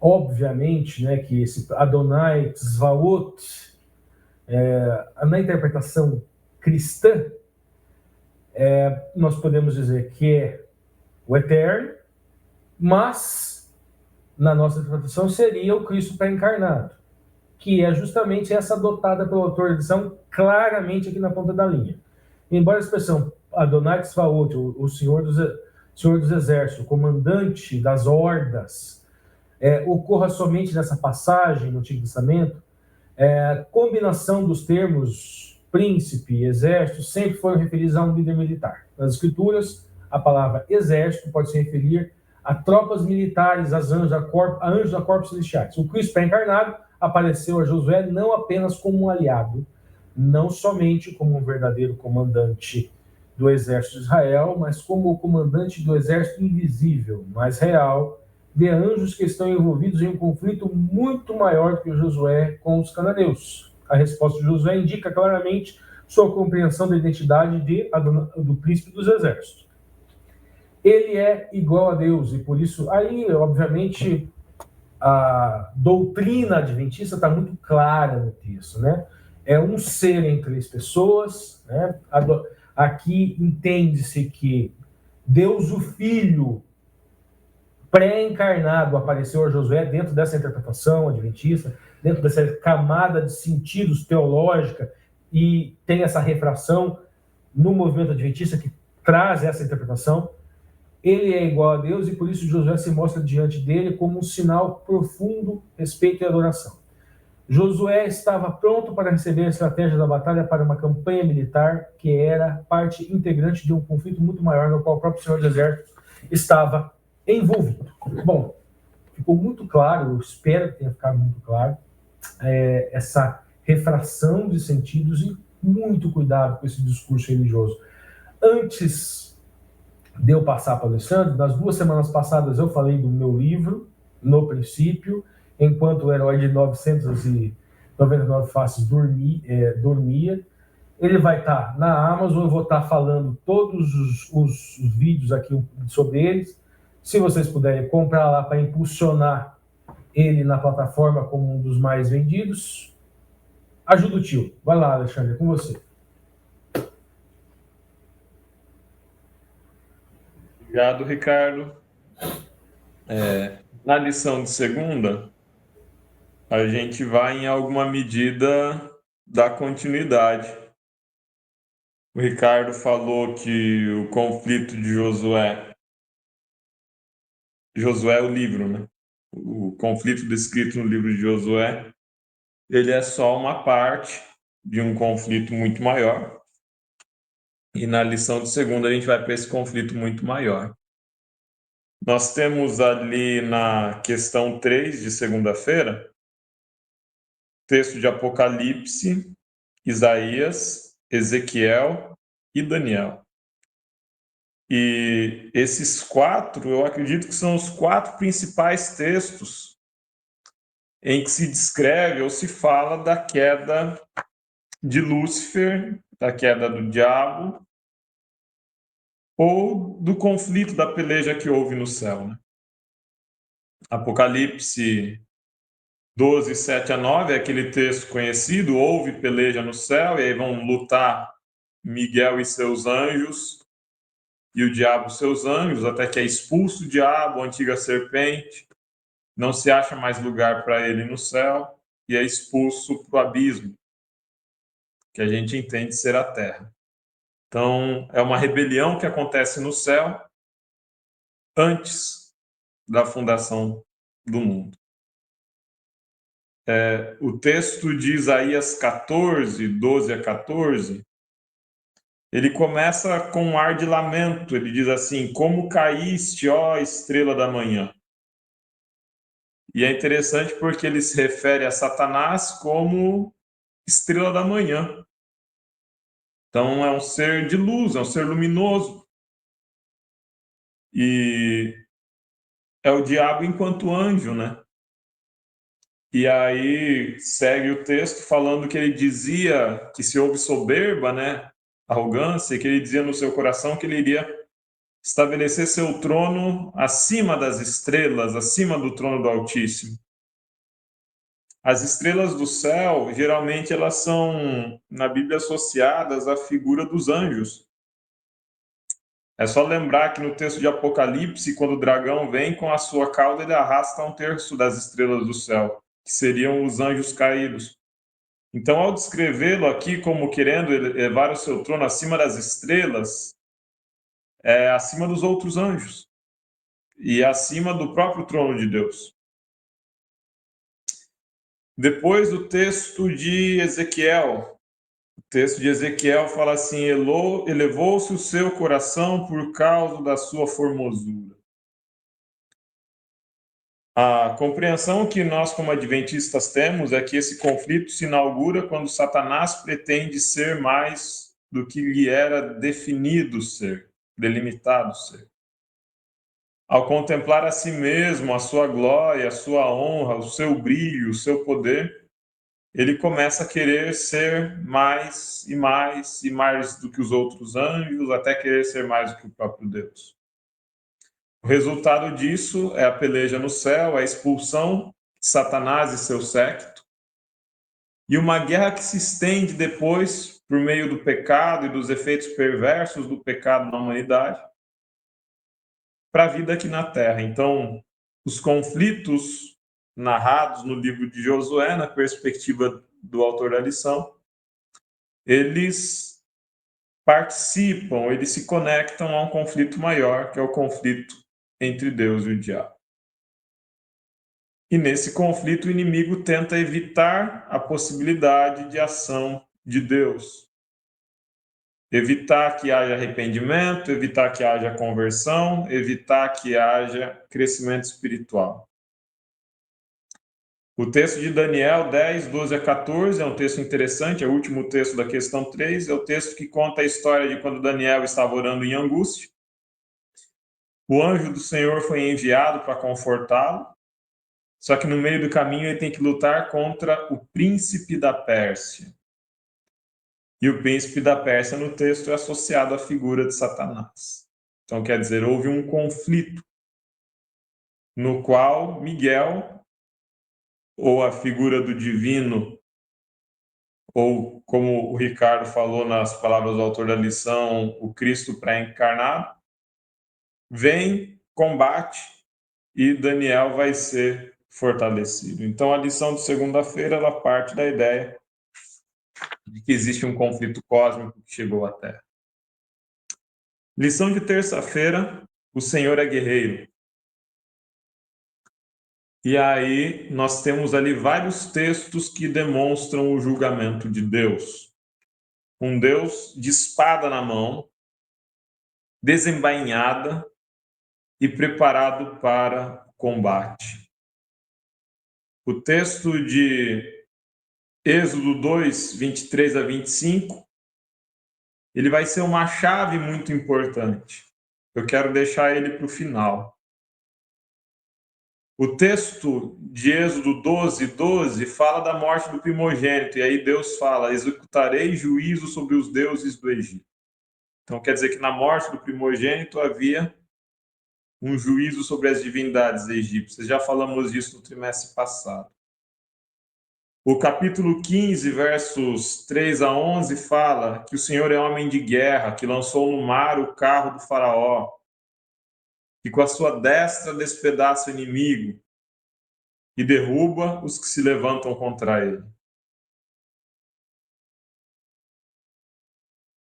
obviamente, né, que esse Adonai Tzvaot, na interpretação cristã, nós podemos dizer que é o Eterno, mas na nossa interpretação seria o Cristo pré-encarnado, que é justamente essa adotada pelo autor da lição claramente aqui na ponta da linha. Embora a expressão Adonai Tzvaot, o Senhor dos Exércitos, o comandante das hordas, ocorra somente nessa passagem no Antigo Testamento, combinação dos termos príncipe e exército sempre foram referidos a um líder militar. Nas Escrituras, a palavra exército pode se referir a tropas militares, a anjos da corpos celestiais. O Cristo pré-encarnado apareceu a Josué não apenas como um aliado, não somente como um verdadeiro comandante do exército de Israel, mas como o comandante do exército invisível, mais real, de anjos que estão envolvidos em um conflito muito maior do que Josué com os cananeus. A resposta de Josué indica claramente sua compreensão da identidade do príncipe dos exércitos. Ele é igual a Deus, e por isso, aí, obviamente, a doutrina adventista está muito clara no texto, né? É um ser em três pessoas, né? Aqui entende-se que Deus, o Filho, pré-encarnado, apareceu a Josué dentro dessa interpretação adventista, dentro dessa camada de sentidos teológica, e tem essa refração no movimento adventista que traz essa interpretação. Ele é igual a Deus e por isso Josué se mostra diante dele como um sinal profundo, respeito e adoração. Josué estava pronto para receber a estratégia da batalha para uma campanha militar que era parte integrante de um conflito muito maior no qual o próprio Senhor do Exército estava envolvido. Bom, ficou muito claro, eu espero que tenha ficado muito claro, essa refração de sentidos e muito cuidado com esse discurso religioso. Antes de eu passar para o Alexandre, nas 2 semanas passadas eu falei do meu livro, No Princípio, enquanto o herói de 999 faces dormia. Ele vai estar na Amazon, eu vou estar falando todos os vídeos aqui sobre eles. Se vocês puderem comprar lá para impulsionar ele na plataforma como um dos mais vendidos, ajuda o tio. Vai lá, Alexandre, é com você. Obrigado, Ricardo. Na lição de segunda, a gente vai, em alguma medida, dar continuidade. O Ricardo falou que o conflito de Josué é o livro, né? O conflito descrito no livro de Josué, ele é só uma parte de um conflito muito maior. E na lição de segunda a gente vai para esse conflito muito maior. Nós temos ali na questão 3 de segunda-feira, texto de Apocalipse, Isaías, Ezequiel e Daniel. E esses 4, eu acredito que são os 4 principais textos em que se descreve ou se fala da queda de Lúcifer, da queda do diabo, ou do conflito, da peleja que houve no céu, né? Apocalipse 12, 7 a 9 é aquele texto conhecido, houve peleja no céu, e aí vão lutar Miguel e seus anjos, e o diabo e seus anjos, até que é expulso o diabo, a antiga serpente, não se acha mais lugar para ele no céu, e é expulso para o abismo, que a gente entende ser a terra. Então, é uma rebelião que acontece no céu antes da fundação do mundo. O texto de Isaías 14, 12 a 14, ele começa com um ar de lamento. Ele diz assim: como caíste, ó estrela da manhã. E é interessante porque ele se refere a Satanás como estrela da manhã. Então é um ser de luz, é um ser luminoso. E é o diabo enquanto anjo, né? E aí segue o texto falando que ele dizia que se houve soberba, né, arrogância, que ele dizia no seu coração que ele iria estabelecer seu trono acima das estrelas, acima do trono do Altíssimo. As estrelas do céu, geralmente elas são, na Bíblia, associadas à figura dos anjos. É só lembrar que no texto de Apocalipse, quando o dragão vem com a sua cauda, ele arrasta 1/3 das estrelas do céu, que seriam os anjos caídos. Então, ao descrevê-lo aqui como querendo elevar o seu trono acima das estrelas, é acima dos outros anjos e acima do próprio trono de Deus. Depois, o texto de Ezequiel. O texto de Ezequiel fala assim: elevou-se o seu coração por causa da sua formosura. A compreensão que nós, como adventistas, temos é que esse conflito se inaugura quando Satanás pretende ser mais do que lhe era definido ser, delimitado ser. Ao contemplar a si mesmo, a sua glória, a sua honra, o seu brilho, o seu poder, ele começa a querer ser mais e mais e mais do que os outros anjos, até querer ser mais do que o próprio Deus. O resultado disso é a peleja no céu, a expulsão de Satanás e seu séquito, e uma guerra que se estende depois por meio do pecado e dos efeitos perversos do pecado na humanidade para a vida aqui na Terra. Então, os conflitos narrados no livro de Josué, na perspectiva do autor da lição, eles participam, eles se conectam a um conflito maior, que é o conflito entre Deus e o diabo. E nesse conflito, o inimigo tenta evitar a possibilidade de ação de Deus. Evitar que haja arrependimento, evitar que haja conversão, evitar que haja crescimento espiritual. O texto de Daniel 10, 12 a 14 é um texto interessante, é o último texto da questão 3, é o texto que conta a história de quando Daniel estava orando em angústia. O anjo do Senhor foi enviado para confortá-lo, só que no meio do caminho ele tem que lutar contra o príncipe da Pérsia. E o príncipe da Pérsia no texto é associado à figura de Satanás. Então, quer dizer, houve um conflito no qual Miguel, ou a figura do divino, ou como o Ricardo falou nas palavras do autor da lição, o Cristo pré-encarnado, vem, combate, e Daniel vai ser fortalecido. Então, a lição de segunda-feira, ela parte da ideia de que existe um conflito cósmico que chegou à Terra. Lição de terça-feira, o Senhor é guerreiro. E aí nós temos ali vários textos que demonstram o julgamento de Deus. Um Deus de espada na mão, desembainhada e preparado para combate. O texto de Êxodo 2, 23 a 25, ele vai ser uma chave muito importante. Eu quero deixar ele para o final. O texto de Êxodo 12, 12 fala da morte do primogênito, e aí Deus fala: executarei juízo sobre os deuses do Egito. Então quer dizer que na morte do primogênito havia um juízo sobre as divindades egípcias. Já falamos disso no trimestre passado. O capítulo 15, versos 3 a 11, fala que o Senhor é homem de guerra, que lançou no mar o carro do faraó, que com a sua destra despedaça o inimigo e derruba os que se levantam contra ele.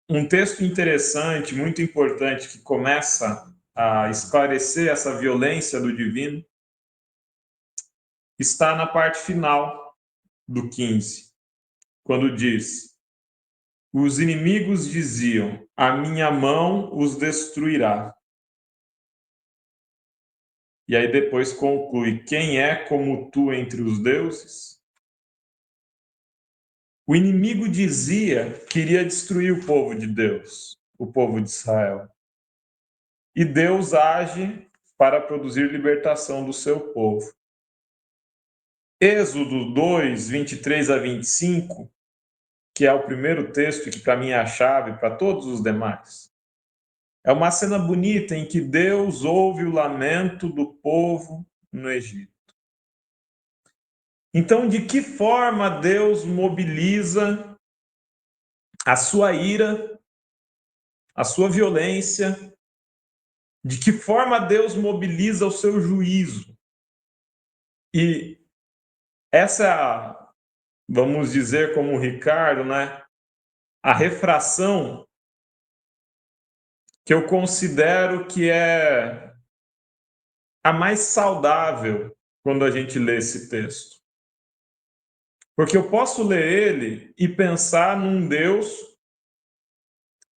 Um texto interessante, muito importante, que começa a esclarecer essa violência do divino, está na parte final do 15, quando diz: os inimigos diziam, a minha mão os destruirá. E aí depois conclui, quem é como tu entre os deuses? O inimigo dizia que iria destruir o povo de Deus, o povo de Israel. E Deus age para produzir libertação do seu povo. Êxodo 2, 23 a 25, que é o primeiro texto que para mim é a chave para todos os demais, é uma cena bonita em que Deus ouve o lamento do povo no Egito. Então, de que forma Deus mobiliza a sua ira, a sua violência? De que forma Deus mobiliza o seu juízo? E essa, vamos dizer como o Ricardo, né, a refração que eu considero que é a mais saudável quando a gente lê esse texto. Porque eu posso ler ele e pensar num Deus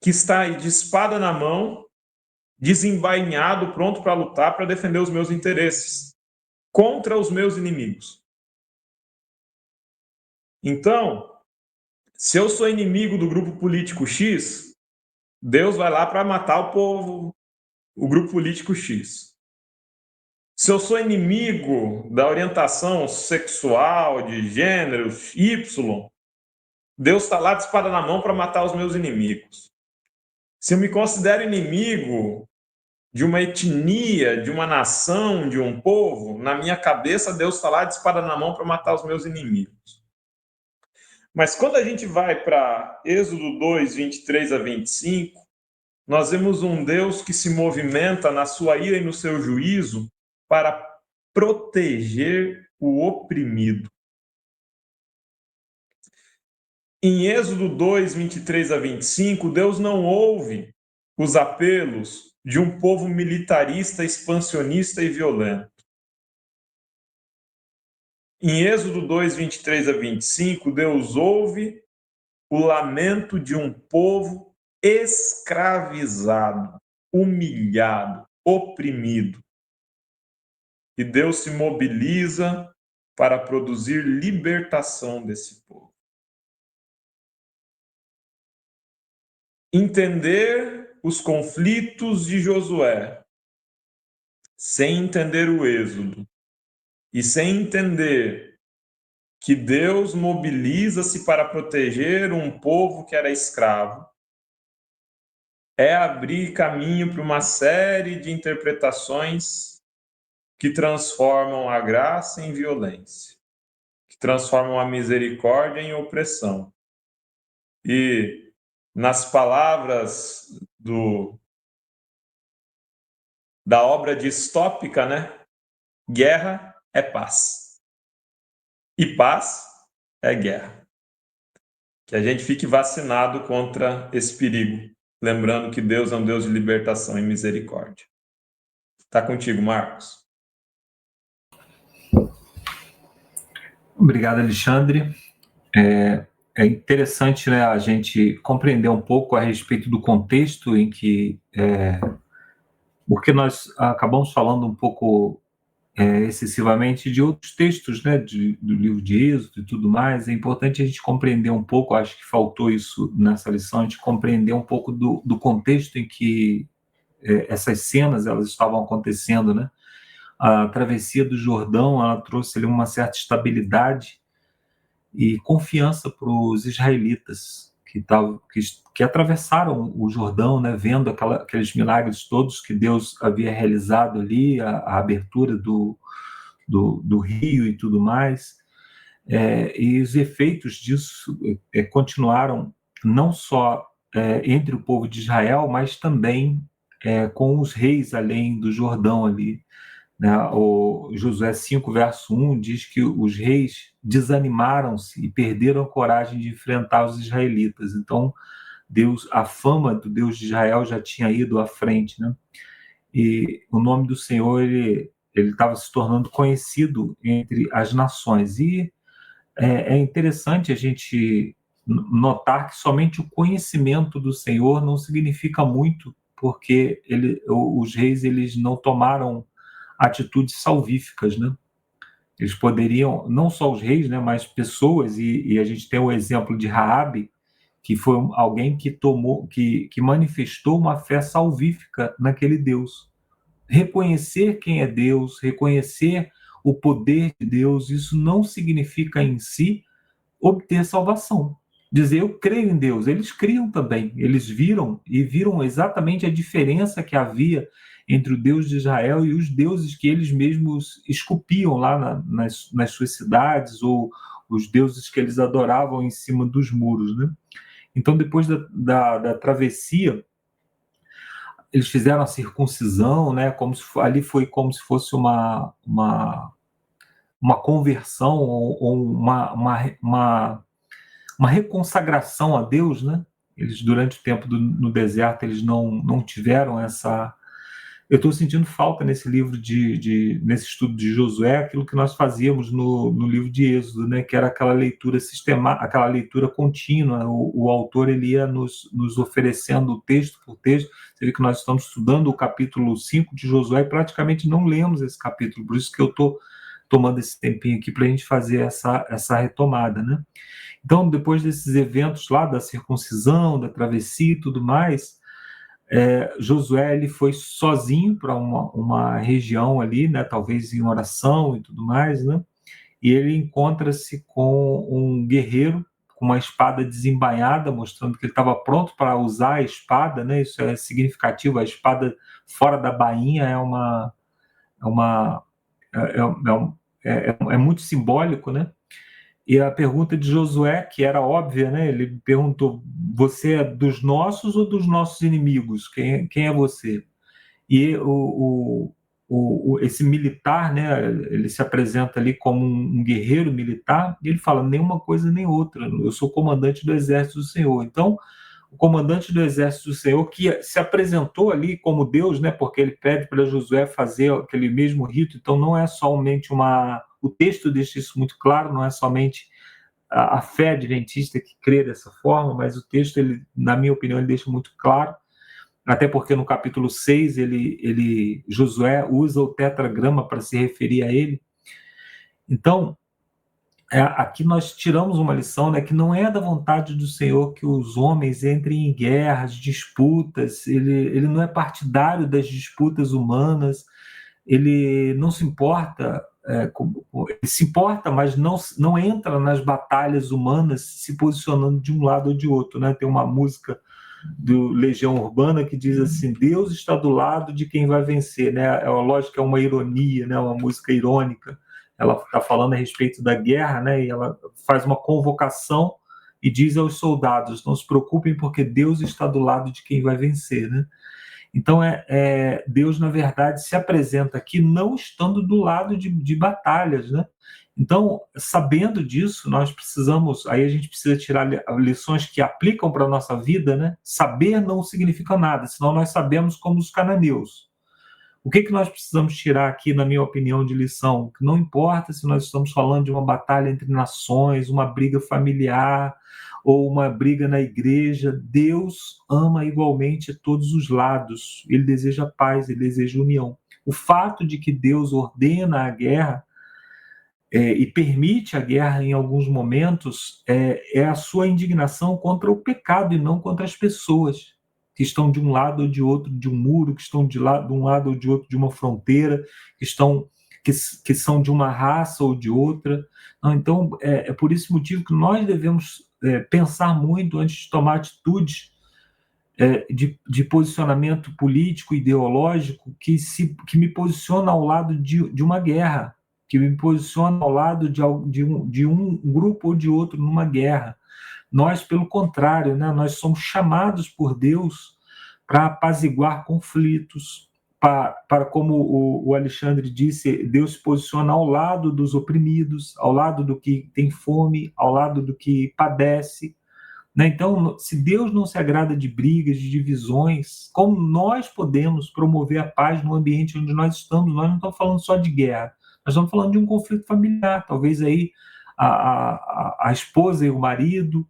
que está aí de espada na mão, desembainhado, pronto para lutar, para defender os meus interesses, contra os meus inimigos. Então, se eu sou inimigo do grupo político X, Deus vai lá para matar o povo, o grupo político X. Se eu sou inimigo da orientação sexual, de gênero, Y, Deus está lá de espada na mão para matar os meus inimigos. Se eu me considero inimigo de uma etnia, de uma nação, de um povo, na minha cabeça Deus está lá de espada na mão para matar os meus inimigos. Mas quando a gente vai para Êxodo 2, 23 a 25, nós vemos um Deus que se movimenta na sua ira e no seu juízo para proteger o oprimido. Em Êxodo 2, 23 a 25, Deus não ouve os apelos de um povo militarista, expansionista e violento. Em Êxodo 2, 23 a 25, Deus ouve o lamento de um povo escravizado, humilhado, oprimido. E Deus se mobiliza para produzir libertação desse povo. Entender os conflitos de Josué, sem entender o Êxodo, e sem entender que Deus mobiliza-se para proteger um povo que era escravo, é abrir caminho para uma série de interpretações que transformam a graça em violência, que transformam a misericórdia em opressão. E, nas palavras da obra distópica, né? Guerra é paz. E paz é guerra. Que a gente fique vacinado contra esse perigo, lembrando que Deus é um Deus de libertação e misericórdia. Está contigo, Marcos. Obrigado, Alexandre. É interessante, né, a gente compreender um pouco a respeito do contexto em que... porque nós acabamos falando um pouco excessivamente de outros textos, né, do livro de Êxodo e tudo mais. É importante a gente compreender um pouco, acho que faltou isso nessa lição, a gente compreender um pouco do contexto em que essas cenas elas estavam acontecendo, né? A travessia do Jordão, ela trouxe ali uma certa estabilidade e confiança para os israelitas que atravessaram o Jordão, né, vendo aqueles milagres todos que Deus havia realizado ali, a abertura do rio e tudo mais, e os efeitos disso continuaram não só entre o povo de Israel, mas também com os reis além do Jordão ali. Né? O Josué 5, verso 1 diz que os reis desanimaram-se e perderam a coragem de enfrentar os israelitas. Então, a fama do Deus de Israel já tinha ido à frente, né? E o nome do Senhor ele estava se tornando conhecido entre as nações. E é interessante a gente notar que somente o conhecimento do Senhor não significa muito, porque os reis eles não tomaram atitudes salvíficas, né? Eles poderiam, não só os reis, né, mas pessoas, e a gente tem o exemplo de Raabe, que foi alguém que manifestou uma fé salvífica naquele Deus. Reconhecer quem é Deus, reconhecer o poder de Deus, isso não significa em si obter salvação. Dizer, eu creio em Deus. Eles criam também. Eles viram exatamente a diferença que havia entre o Deus de Israel e os deuses que eles mesmos esculpiam lá nas suas cidades, ou os deuses que eles adoravam em cima dos muros, né? Então, depois da travessia, eles fizeram a circuncisão, né? Ali foi como se fosse uma conversão, ou uma reconsagração a Deus, né? Eles, durante o tempo no deserto, eles não tiveram essa... Eu estou sentindo falta nesse livro, nesse estudo de Josué, aquilo que nós fazíamos no livro de Êxodo, né? Que era aquela leitura sistemática, aquela leitura contínua. O autor ele ia nos oferecendo texto por texto. Você vê que nós estamos estudando o capítulo 5 de Josué e praticamente não lemos esse capítulo, por isso que eu estou tomando esse tempinho aqui para a gente fazer essa retomada, né? Então, depois desses eventos lá da circuncisão, da travessia e tudo mais, Josué ele foi sozinho para uma região ali, né, talvez em oração e tudo mais, né, e ele encontra-se com um guerreiro com uma espada desembainhada, mostrando que ele estava pronto para usar a espada, né, isso é significativo, a espada fora da bainha é muito simbólico, né? E a pergunta de Josué, que era óbvia, né? Ele perguntou: você é dos nossos ou dos nossos inimigos? Quem é você? E esse militar, né? Ele se apresenta ali como um guerreiro militar, e ele fala: nenhuma coisa nem outra, eu sou comandante do exército do Senhor. Então, o comandante do exército do Senhor, que se apresentou ali como Deus, né? Porque ele pede para Josué fazer aquele mesmo rito, então não é somente o texto deixa isso muito claro, não é somente a fé adventista que crê dessa forma, mas o texto, ele, na minha opinião, ele deixa muito claro, até porque no capítulo 6, Josué usa o tetragrama para se referir a ele. Então, aqui nós tiramos uma lição, né, que não é da vontade do Senhor que os homens entrem em guerras, disputas, ele não é partidário das disputas humanas, ele não se importa, ele se importa, mas não entra nas batalhas humanas se posicionando de um lado ou de outro, né? Tem uma música do Legião Urbana que diz assim: Deus está do lado de quem vai vencer, né? Lógico que é uma ironia, né? Uma música irônica. Ela está falando a respeito da guerra, né? E ela faz uma convocação e diz aos soldados: não se preocupem, porque Deus está do lado de quem vai vencer, né? Então, Deus, na verdade, se apresenta aqui não estando do lado de batalhas, né? Então, sabendo disso, aí a gente precisa tirar lições que aplicam para a nossa vida, né? Saber não significa nada, senão nós sabemos como os cananeus. O que nós precisamos tirar aqui, na minha opinião, de lição? Que não importa se nós estamos falando de uma batalha entre nações, uma briga familiar ou uma briga na igreja, Deus ama igualmente todos os lados. Ele deseja paz, ele deseja união. O fato de que Deus ordena a guerra e permite a guerra em alguns momentos é a sua indignação contra o pecado e não contra as pessoas que estão de um lado ou de outro de um muro, que estão de um lado ou de outro de uma fronteira, que são de uma raça ou de outra. Então, é por esse motivo que nós devemos pensar muito antes de tomar atitudes de posicionamento político, ideológico, que me posiciona ao lado de uma guerra, que me posiciona ao lado de um grupo ou de outro numa guerra. Nós, pelo contrário, né, nós somos chamados por Deus para apaziguar conflitos, para como o Alexandre disse, Deus se posiciona ao lado dos oprimidos, ao lado do que tem fome, ao lado do que padece, né? Então, se Deus não se agrada de brigas, de divisões, como nós podemos promover a paz no ambiente onde nós estamos? Nós não estamos falando só de guerra, nós estamos falando de um conflito familiar, talvez aí a esposa e o marido,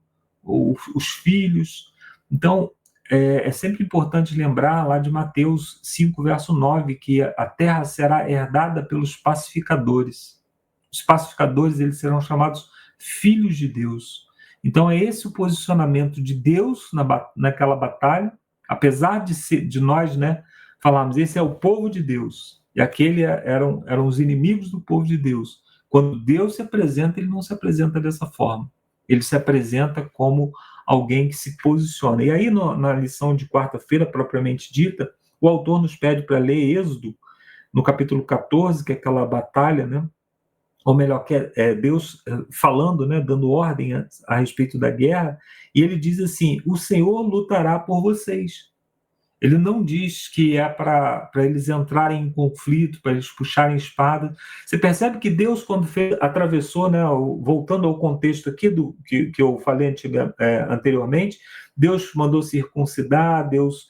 ou os filhos. Então, é sempre importante lembrar lá de Mateus 5, verso 9, que a terra será herdada pelos pacificadores. Os pacificadores, eles serão chamados filhos de Deus. Então, é esse o posicionamento de Deus naquela batalha, apesar de nós, né, falarmos, esse é o povo de Deus, e aquele eram os inimigos do povo de Deus. Quando Deus se apresenta, ele não se apresenta dessa forma. Ele se apresenta como alguém que se posiciona. E aí, na lição de quarta-feira, propriamente dita, o autor nos pede para ler Êxodo, no capítulo 14, que é aquela batalha, né? Ou melhor, que é Deus falando, né, dando ordem a respeito da guerra, e ele diz assim: o Senhor lutará por vocês. Ele não diz que é para eles entrarem em conflito, para eles puxarem espada. Você percebe que Deus, quando atravessou, né, voltando ao contexto aqui que eu falei anteriormente, Deus mandou circuncidar, Deus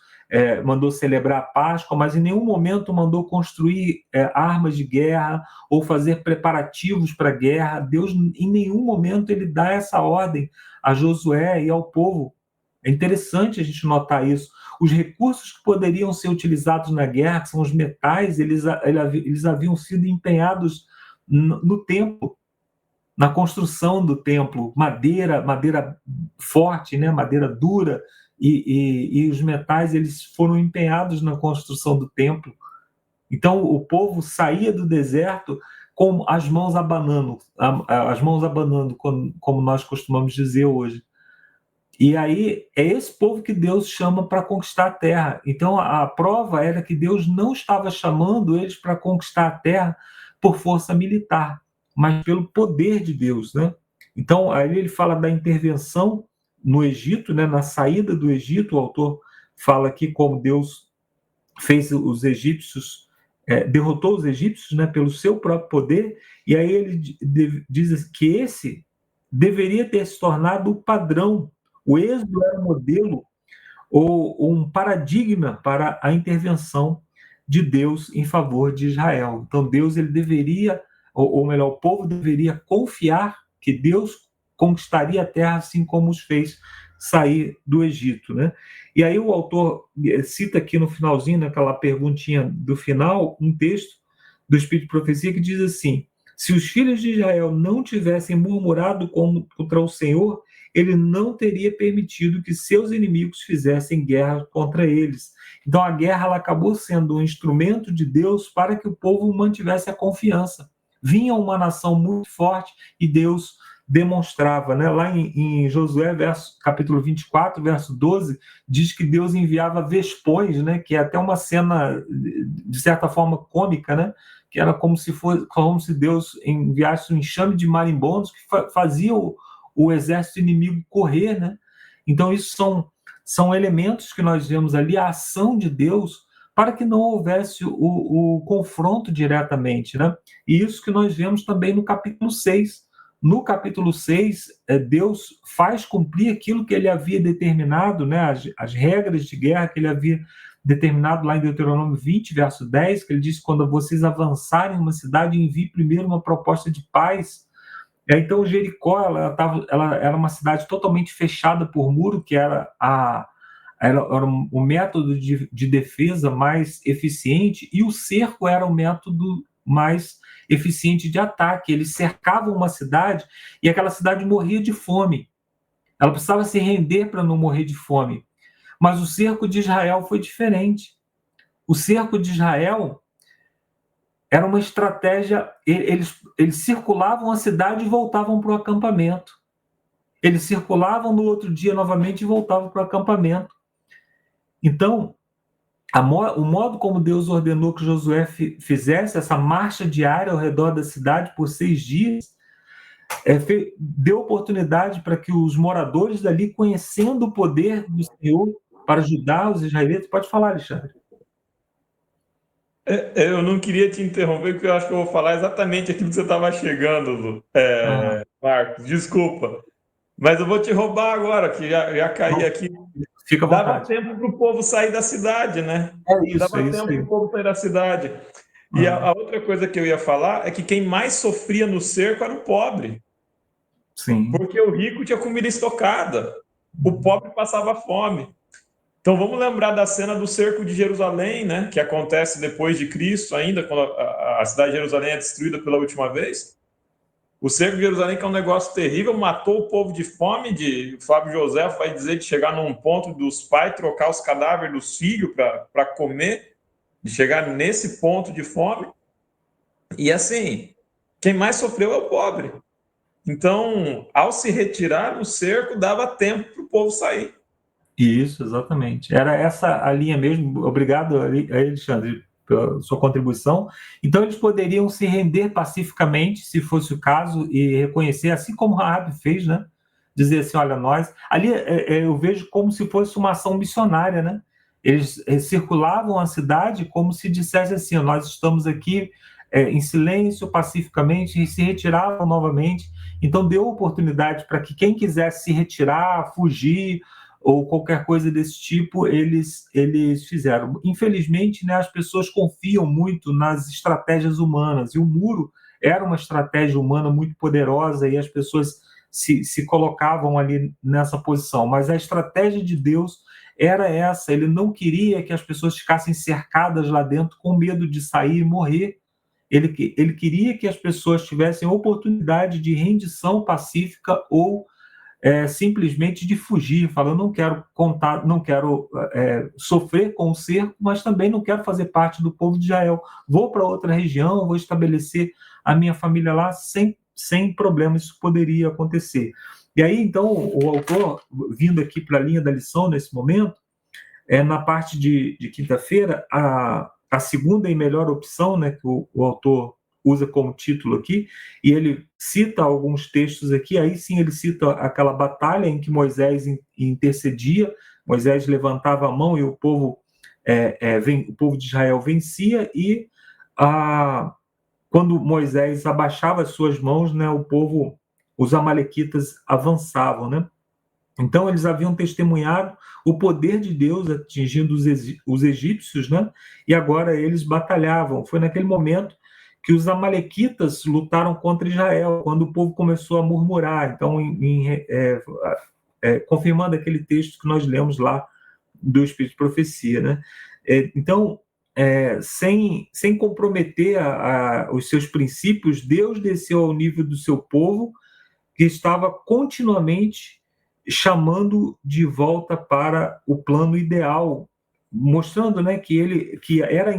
mandou celebrar a Páscoa, mas em nenhum momento mandou construir armas de guerra ou fazer preparativos para a guerra. Deus, em nenhum momento, ele dá essa ordem a Josué e ao povo. É interessante a gente notar isso. Os recursos que poderiam ser utilizados na guerra, que são os metais, eles haviam sido empenhados no templo, na construção do templo. Madeira forte, né? Madeira dura, e os metais eles foram empenhados na construção do templo. Então o povo saía do deserto com as mãos abanando, como nós costumamos dizer hoje. E aí é esse povo que Deus chama para conquistar a terra. Então a prova era que Deus não estava chamando eles para conquistar a terra por força militar, mas pelo poder de Deus, né? Então aí ele fala da intervenção no Egito, né? Na saída do Egito, o autor fala aqui como Deus fez os egípcios, derrotou os egípcios, né? Pelo seu próprio poder. E aí ele diz que esse deveria ter se tornado o padrão. O Êxodo era um modelo ou um paradigma para a intervenção de Deus em favor de Israel. Então Deus ele deveria, ou melhor, o povo deveria confiar que Deus conquistaria a terra assim como os fez sair do Egito, né? E aí o autor cita aqui no finalzinho, naquela perguntinha do final, um texto do Espírito de Profecia que diz assim: se os filhos de Israel não tivessem murmurado contra o Senhor, ele não teria permitido que seus inimigos fizessem guerra contra eles. Então a guerra ela acabou sendo um instrumento de Deus para que o povo mantivesse a confiança. Vinha uma nação muito forte e Deus demonstrava, né? Lá em Josué, capítulo 24, verso 12, diz que Deus enviava vespões, né? Que é até uma cena, de certa forma, cômica, né? Que era como se Deus enviasse um enxame de marimbondos que faziam o exército inimigo correr, né? Então isso são elementos que nós vemos ali, a ação de Deus, para que não houvesse o confronto diretamente, né? E isso que nós vemos também no capítulo 6. No capítulo 6, Deus faz cumprir aquilo que ele havia determinado, né? As regras de guerra que ele havia determinado lá em Deuteronômio 20, verso 10, que ele diz: quando vocês avançarem em uma cidade, envie primeiro uma proposta de paz. Então Jericó ela era uma cidade totalmente fechada por muro, que era o método de defesa mais eficiente, e o cerco era o método mais eficiente de ataque. Eles cercavam uma cidade e aquela cidade morria de fome. Ela precisava se render para não morrer de fome. Mas o cerco de Israel foi diferente. O cerco de Israel era uma estratégia. Eles circulavam a cidade e voltavam para o acampamento. Eles circulavam no outro dia novamente e voltavam para o acampamento. Então, o modo como Deus ordenou que Josué fizesse essa marcha diária ao redor da cidade por 6 dias, deu oportunidade para que os moradores dali, conhecendo o poder do Senhor para ajudar os israelitas... Pode falar, Alexandre. Eu não queria te interromper, porque eu acho que eu vou falar exatamente aquilo que você estava chegando, Lu. Marcos, desculpa. Mas eu vou te roubar agora, que já caí aqui. Fica à vontade. Dava tempo para o povo sair da cidade, né? Dava tempo para o povo sair da cidade. E a outra coisa que eu ia falar é que quem mais sofria no cerco era o pobre. Sim. Porque o rico tinha comida estocada. O pobre passava fome. Então vamos lembrar da cena do cerco de Jerusalém, né? Que acontece depois de Cristo ainda, quando a cidade de Jerusalém é destruída pela última vez. O cerco de Jerusalém, que é um negócio terrível, matou o povo de fome. O Flávio José vai dizer de chegar num ponto dos pais trocar os cadáveres dos filhos para comer, de chegar nesse ponto de fome. E assim, quem mais sofreu é o pobre. Então, ao se retirar no cerco, dava tempo para o povo sair. Isso, exatamente. Era essa a linha mesmo. Obrigado, Alexandre, pela sua contribuição. Então, eles poderiam se render pacificamente, se fosse o caso, e reconhecer, assim como Raabe fez, né? Dizer assim, olha, nós... Ali eu vejo como se fosse uma ação missionária, né? Eles circulavam a cidade como se dissesse assim, nós estamos aqui em silêncio, pacificamente, e se retiravam novamente. Então, deu oportunidade para que quem quisesse se retirar, fugir, ou qualquer coisa desse tipo, eles fizeram. Infelizmente, né, as pessoas confiam muito nas estratégias humanas, e o muro era uma estratégia humana muito poderosa, e as pessoas se colocavam ali nessa posição. Mas a estratégia de Deus era essa, ele não queria que as pessoas ficassem cercadas lá dentro com medo de sair e morrer. Ele queria que as pessoas tivessem oportunidade de rendição pacífica ou simplesmente de fugir, falando, não quero contar, não quero sofrer com o cerco, mas também não quero fazer parte do povo de Israel. Vou para outra região, vou estabelecer a minha família lá sem problema, isso poderia acontecer. E aí, então, o autor, vindo aqui para a linha da lição nesse momento, na parte de quinta-feira, a segunda e melhor opção, né, que o autor usa como título aqui, e ele cita alguns textos aqui, aí sim ele cita aquela batalha em que Moisés intercedia, Moisés levantava a mão e o povo de Israel vencia, e quando Moisés abaixava as suas mãos, né, os amalequitas avançavam, né? Então eles haviam testemunhado o poder de Deus atingindo os egípcios, né? E agora eles batalhavam. Foi naquele momento que os amalequitas lutaram contra Israel, quando o povo começou a murmurar. Então, confirmando aquele texto que nós lemos lá do Espírito de Profecia, né? Então, sem comprometer os seus princípios, Deus desceu ao nível do seu povo, que estava continuamente chamando de volta para o plano ideal, mostrando, né, que era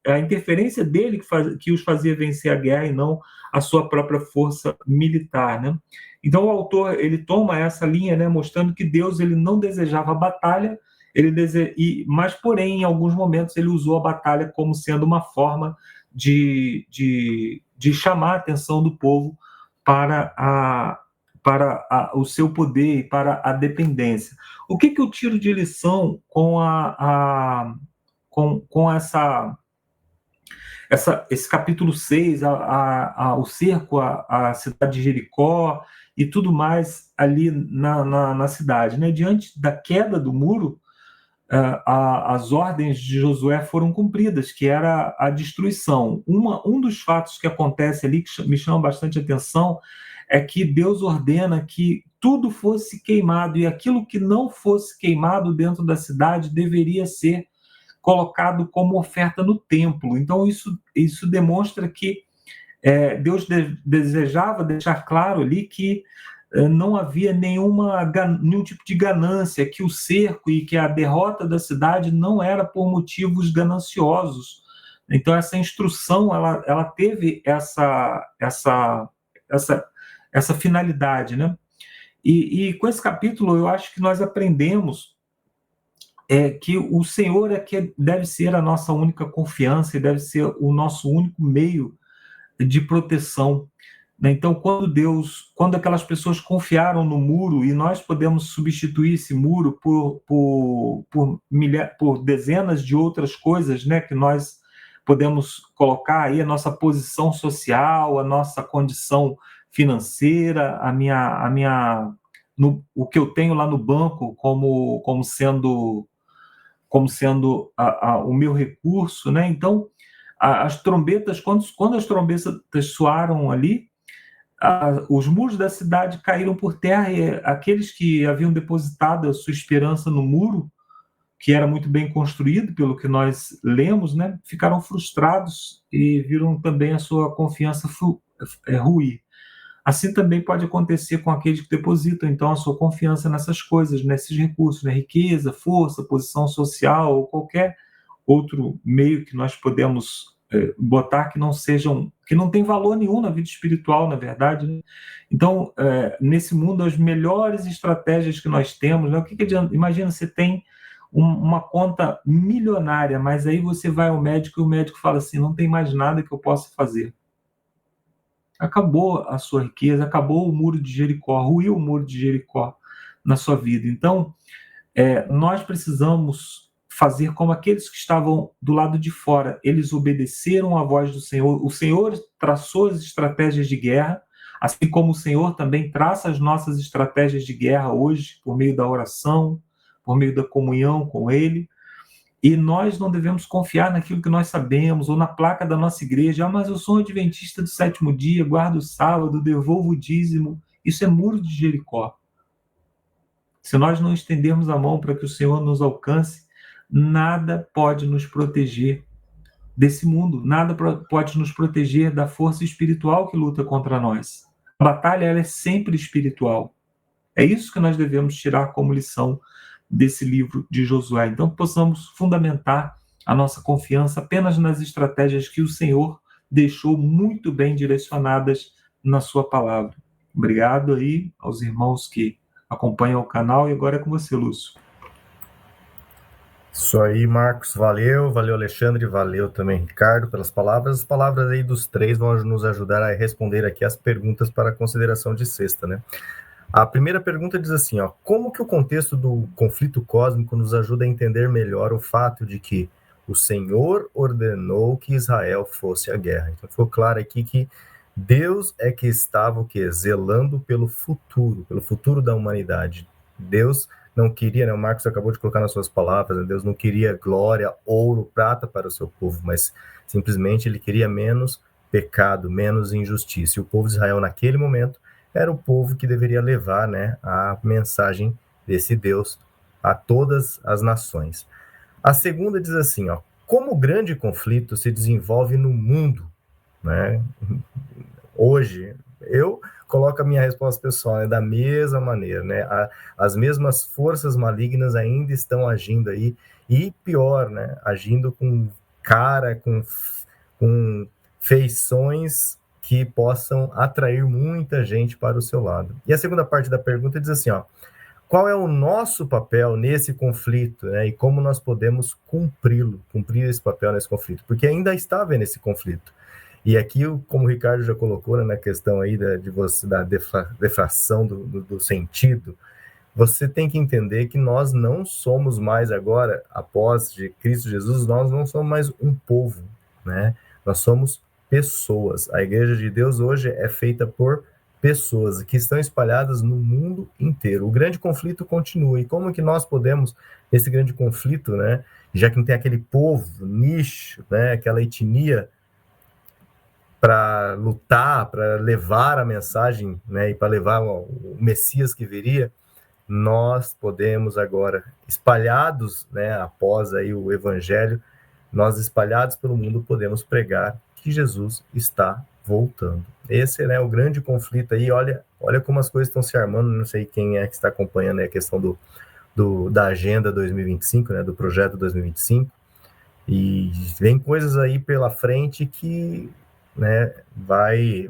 a interferência dele que os fazia vencer a guerra e não a sua própria força militar, né? Então o autor ele toma essa linha, né, mostrando que Deus ele não desejava a batalha, mas porém em alguns momentos ele usou a batalha como sendo uma forma de chamar a atenção do povo para o seu poder e para a dependência. O que eu tiro de lição com esse capítulo 6, o cerco à cidade de Jericó e tudo mais ali na cidade, né? Diante da queda do muro, as ordens de Josué foram cumpridas, que era a destruição. Um dos fatos que acontece ali, que me chama bastante atenção, é que Deus ordena que tudo fosse queimado, e aquilo que não fosse queimado dentro da cidade deveria ser colocado como oferta no templo. Então isso demonstra que Deus desejava deixar claro ali que não havia nenhum tipo de ganância, que o cerco e que a derrota da cidade não era por motivos gananciosos. Então essa instrução ela teve essa finalidade, né? E com esse capítulo eu acho que nós aprendemos que o Senhor é que deve ser a nossa única confiança e deve ser o nosso único meio de proteção. Então, quando aquelas pessoas confiaram no muro, e nós podemos substituir esse muro por dezenas de outras coisas, né, que nós podemos colocar aí, a nossa posição social, a nossa condição financeira, o que eu tenho lá no banco como sendo o meu recurso, né? Então, as trombetas, quando as trombetas soaram ali, os muros da cidade caíram por terra, e aqueles que haviam depositado a sua esperança no muro, que era muito bem construído, pelo que nós lemos, né, ficaram frustrados e viram também a sua confiança ruir. Assim também pode acontecer com aqueles que depositam, então, a sua confiança nessas coisas, nesses recursos, né? Riqueza, força, posição social, ou qualquer outro meio que nós podemos botar que não tem valor nenhum na vida espiritual, na verdade, né? Então, nesse mundo, as melhores estratégias que nós temos, né? O que adianta? Imagina, você tem uma conta milionária, mas aí você vai ao médico e o médico fala assim, não tem mais nada que eu possa fazer. Acabou a sua riqueza, acabou o muro de Jericó, ruiu o muro de Jericó na sua vida. Então, nós precisamos fazer como aqueles que estavam do lado de fora. Eles obedeceram à voz do Senhor. O Senhor traçou as estratégias de guerra, assim como o Senhor também traça as nossas estratégias de guerra hoje, por meio da oração, por meio da comunhão com Ele. E nós não devemos confiar naquilo que nós sabemos, ou na placa da nossa igreja. Mas eu sou um adventista do sétimo dia, guardo o sábado, devolvo o dízimo. Isso é muro de Jericó. Se nós não estendermos a mão para que o Senhor nos alcance, nada pode nos proteger desse mundo, nada pode nos proteger da força espiritual que luta contra nós. A batalha ela é sempre espiritual. É isso que nós devemos tirar como lição desse livro de Josué. Então, possamos fundamentar a nossa confiança apenas nas estratégias que o Senhor deixou muito bem direcionadas na sua palavra. Obrigado aí aos irmãos que acompanham o canal, e agora é com você, Lúcio. Isso aí, Marcos, valeu Alexandre, valeu também Ricardo pelas palavras. As palavras aí dos três vão nos ajudar a responder aqui as perguntas para a consideração de sexta, né? A primeira pergunta diz assim, ó, como que o contexto do conflito cósmico nos ajuda a entender melhor o fato de que o Senhor ordenou que Israel fosse à guerra? Então ficou claro aqui que Deus é que estava o quê? Zelando pelo futuro da humanidade. Deus não queria, né, o Marcos acabou de colocar nas suas palavras, né, Deus não queria glória, ouro, prata para o seu povo, mas simplesmente ele queria menos pecado, menos injustiça. E o povo de Israel naquele momento era o povo que deveria levar, né, a mensagem desse Deus a todas as nações. A segunda diz assim, ó, como o grande conflito se desenvolve no mundo, né? Hoje, eu coloco a minha resposta pessoal, né, da mesma maneira, né? As mesmas forças malignas ainda estão agindo aí, e pior, né? Agindo com com feições que possam atrair muita gente para o seu lado. E a segunda parte da pergunta diz assim, ó, qual é o nosso papel nesse conflito, né? E como nós podemos cumprir esse papel nesse conflito? Porque ainda estava nesse conflito. E aqui, como o Ricardo já colocou, né, na questão aí da defração do sentido, você tem que entender que nós não somos mais agora, após de Cristo Jesus, nós não somos mais um povo, né? Nós somos pessoas. A Igreja de Deus hoje é feita por pessoas que estão espalhadas no mundo inteiro. O grande conflito continua. E como que nós podemos, nesse grande conflito, né, já que não tem aquele povo, nicho, né, aquela etnia, para lutar, para levar a mensagem, né, e para levar o Messias que viria, nós podemos agora, espalhados, né, após aí o Evangelho, nós espalhados pelo mundo podemos pregar que Jesus está voltando. Esse, né, o grande conflito aí, olha como as coisas estão se armando, não sei quem é que está acompanhando a questão da Agenda 2025, né, do Projeto 2025, e vem coisas aí pela frente que, né, vai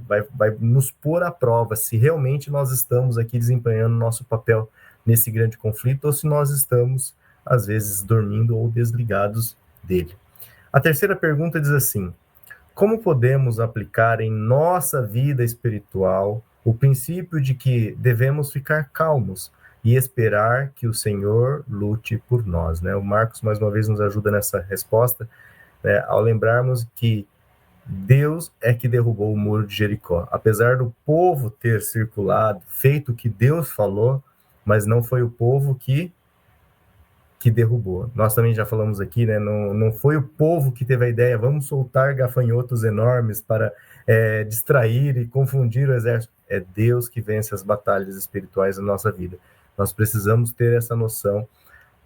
nos pôr à prova se realmente nós estamos aqui desempenhando nosso papel nesse grande conflito ou se nós estamos, às vezes, dormindo ou desligados dele. A terceira pergunta diz assim, como podemos aplicar em nossa vida espiritual o princípio de que devemos ficar calmos e esperar que o Senhor lute por nós, né? O Marcos, mais uma vez, nos ajuda nessa resposta, né, ao lembrarmos que Deus é que derrubou o muro de Jericó. Apesar do povo ter circulado, feito o que Deus falou, mas não foi o povo que derrubou. Nós também já falamos aqui, né? Não foi o povo que teve a ideia, vamos soltar gafanhotos enormes para distrair e confundir o exército. É Deus que vence as batalhas espirituais da nossa vida. Nós precisamos ter essa noção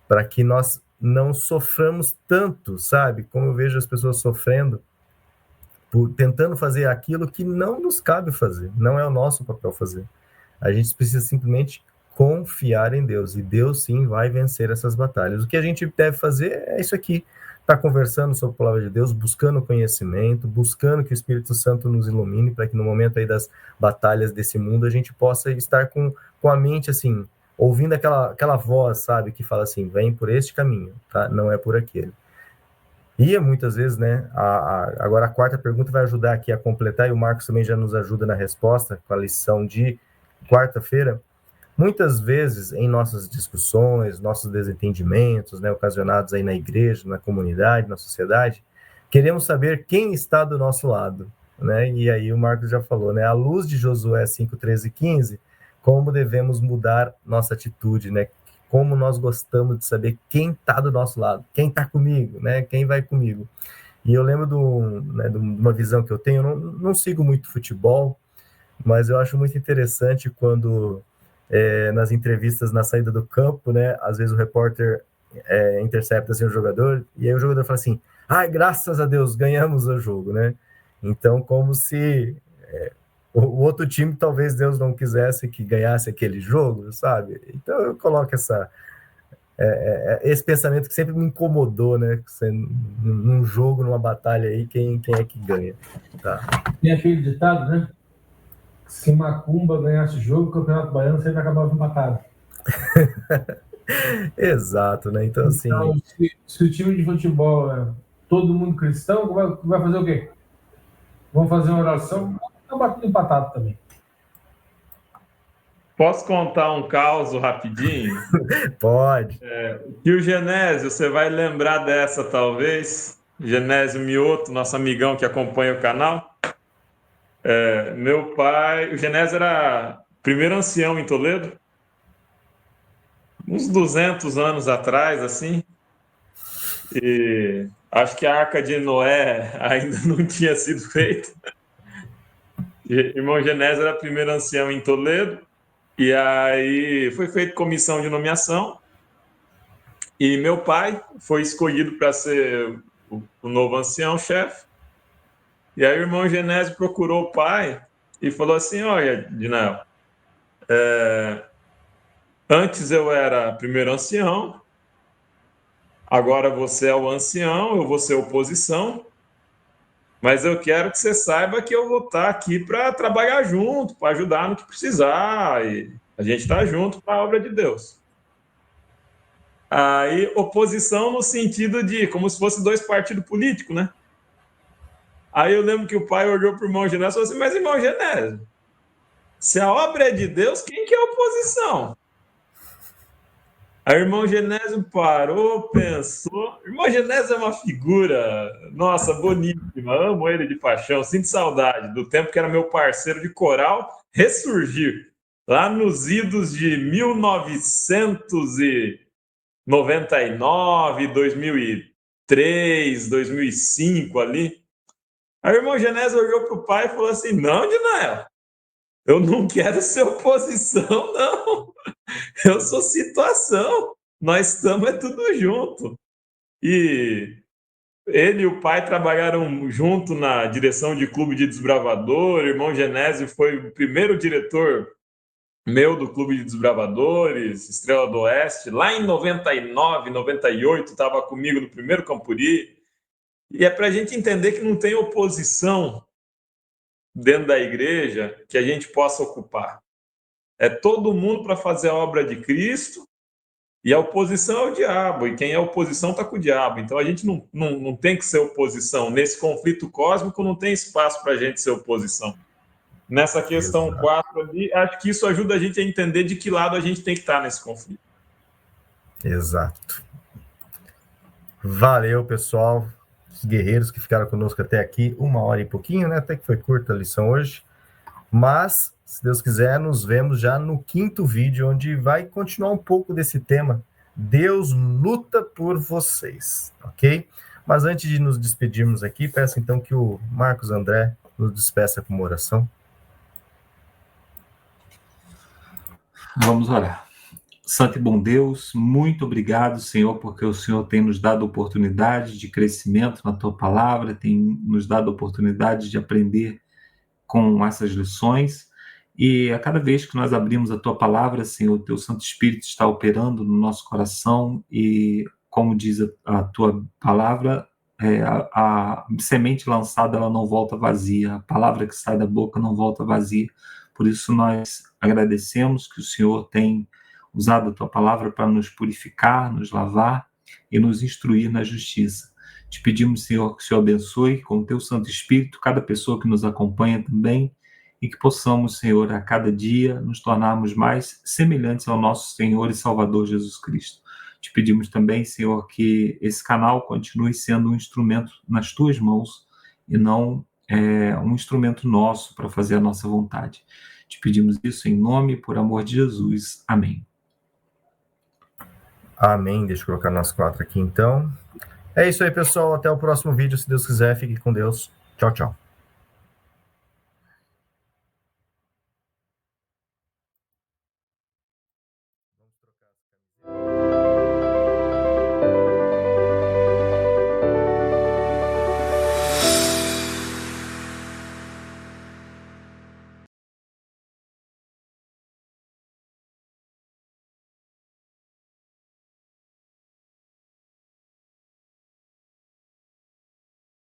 para que nós não soframos tanto, sabe? Como eu vejo as pessoas sofrendo, tentando fazer aquilo que não nos cabe fazer, não é o nosso papel fazer. A gente precisa simplesmente confiar em Deus, e Deus sim vai vencer essas batalhas. O que a gente deve fazer é isso aqui, estar conversando sobre a palavra de Deus, buscando conhecimento, buscando que o Espírito Santo nos ilumine, para que no momento aí das batalhas desse mundo a gente possa estar com a mente assim, ouvindo aquela voz, sabe, que fala assim, vem por este caminho, tá? Não é por aquele. E muitas vezes, né, agora a quarta pergunta vai ajudar aqui a completar, e o Marcos também já nos ajuda na resposta, com a lição de quarta-feira. Muitas vezes, em nossas discussões, nossos desentendimentos, né, ocasionados aí na igreja, na comunidade, na sociedade, queremos saber quem está do nosso lado, né? E aí o Marcos já falou, né, à luz de Josué 5, 13 e 15, como devemos mudar nossa atitude, né? Como nós gostamos de saber quem está do nosso lado, quem está comigo, né? Quem vai comigo. E eu lembro de uma visão que eu tenho, eu não sigo muito futebol, mas eu acho muito interessante quando, nas entrevistas na saída do campo, né? Às vezes o repórter intercepta assim, o jogador, e aí o jogador fala assim, ai, graças a Deus, ganhamos o jogo, né? Então, como se o outro time talvez Deus não quisesse que ganhasse aquele jogo, sabe? Então eu coloco esse pensamento que sempre me incomodou, né? Você, num jogo, numa batalha aí, quem é que ganha? Tá? Tem aquele ditado, né? Se Macumba ganhasse o jogo, o Campeonato Baiano sempre acabava empatado. Exato, né? Então, assim. Então, se o time de futebol é todo mundo cristão, vai fazer o quê? Vamos fazer uma oração, tá batendo empatado também. Posso contar um caos rapidinho? Pode. E o Genésio, você vai lembrar dessa talvez. Genésio Mioto, nosso amigão que acompanha o canal. Meu pai, o Genésio era o primeiro ancião em Toledo, uns 200 anos atrás, assim. E acho que a Arca de Noé ainda não tinha sido feita. Irmão Genésio era o primeiro ancião em Toledo. E aí foi feita comissão de nomeação. E meu pai foi escolhido para ser o novo ancião-chefe. E aí o irmão Genésio procurou o pai e falou assim: olha, Dinael, antes eu era primeiro ancião, agora você é o ancião, eu vou ser oposição, mas eu quero que você saiba que eu vou estar aqui para trabalhar junto, para ajudar no que precisar, e a gente está junto para a obra de Deus. Aí, oposição no sentido de como se fosse dois partidos políticos, né? Aí eu lembro que o pai olhou para o irmão Genésio e falou assim: mas irmão Genésio, se a obra é de Deus, quem que é a oposição? Aí o irmão Genésio parou, pensou. O irmão Genésio é uma figura, nossa, boníssima. Amo ele de paixão, sinto saudade do tempo que era meu parceiro de coral, ressurgir lá nos idos de 1999, 2003, 2005 ali. Aí o irmão Genésio olhou para o pai e falou assim: não, Dinael, eu não quero ser oposição, não. Eu sou situação. Nós estamos tudo junto. E ele e o pai trabalharam junto na direção de clube de desbravador. O irmão Genésio foi o primeiro diretor meu do clube de desbravadores, Estrela do Oeste. Lá em 99, 98, estava comigo no primeiro Campuri. E é para a gente entender que não tem oposição dentro da igreja que a gente possa ocupar. É todo mundo para fazer a obra de Cristo, e a oposição é o diabo, e quem é oposição está com o diabo. Então a gente não tem que ser oposição. Nesse conflito cósmico não tem espaço para a gente ser oposição. Nessa questão 4 ali, acho que isso ajuda a gente a entender de que lado a gente tem que estar nesse conflito. Exato. Valeu, pessoal. Os guerreiros que ficaram conosco até aqui, 1h e pouquinho, né? Até que foi curta a lição hoje. Mas, se Deus quiser, nos vemos já no 5º vídeo, onde vai continuar um pouco desse tema. Deus luta por vocês, ok? Mas antes de nos despedirmos aqui, peço então que o Marcos André nos despeça com uma oração. Vamos orar. Santo e bom Deus, muito obrigado, Senhor, porque o Senhor tem nos dado oportunidade de crescimento na Tua Palavra, tem nos dado oportunidade de aprender com essas lições, e a cada vez que nós abrimos a Tua Palavra, Senhor, o Teu Santo Espírito está operando no nosso coração, e como diz a Tua Palavra, a semente lançada ela não volta vazia, a palavra que sai da boca não volta vazia. Por isso nós agradecemos que o Senhor tem usado a Tua Palavra para nos purificar, nos lavar e nos instruir na justiça. Te pedimos, Senhor, que o Senhor abençoe com o Teu Santo Espírito cada pessoa que nos acompanha também, e que possamos, Senhor, a cada dia nos tornarmos mais semelhantes ao nosso Senhor e Salvador Jesus Cristo. Te pedimos também, Senhor, que esse canal continue sendo um instrumento nas Tuas mãos e não um instrumento nosso para fazer a nossa vontade. Te pedimos isso em nome e por amor de Jesus. Amém. Amém. Deixa eu colocar nós 4 aqui, então. É isso aí, pessoal. Até o próximo vídeo, se Deus quiser. Fique com Deus. Tchau, tchau.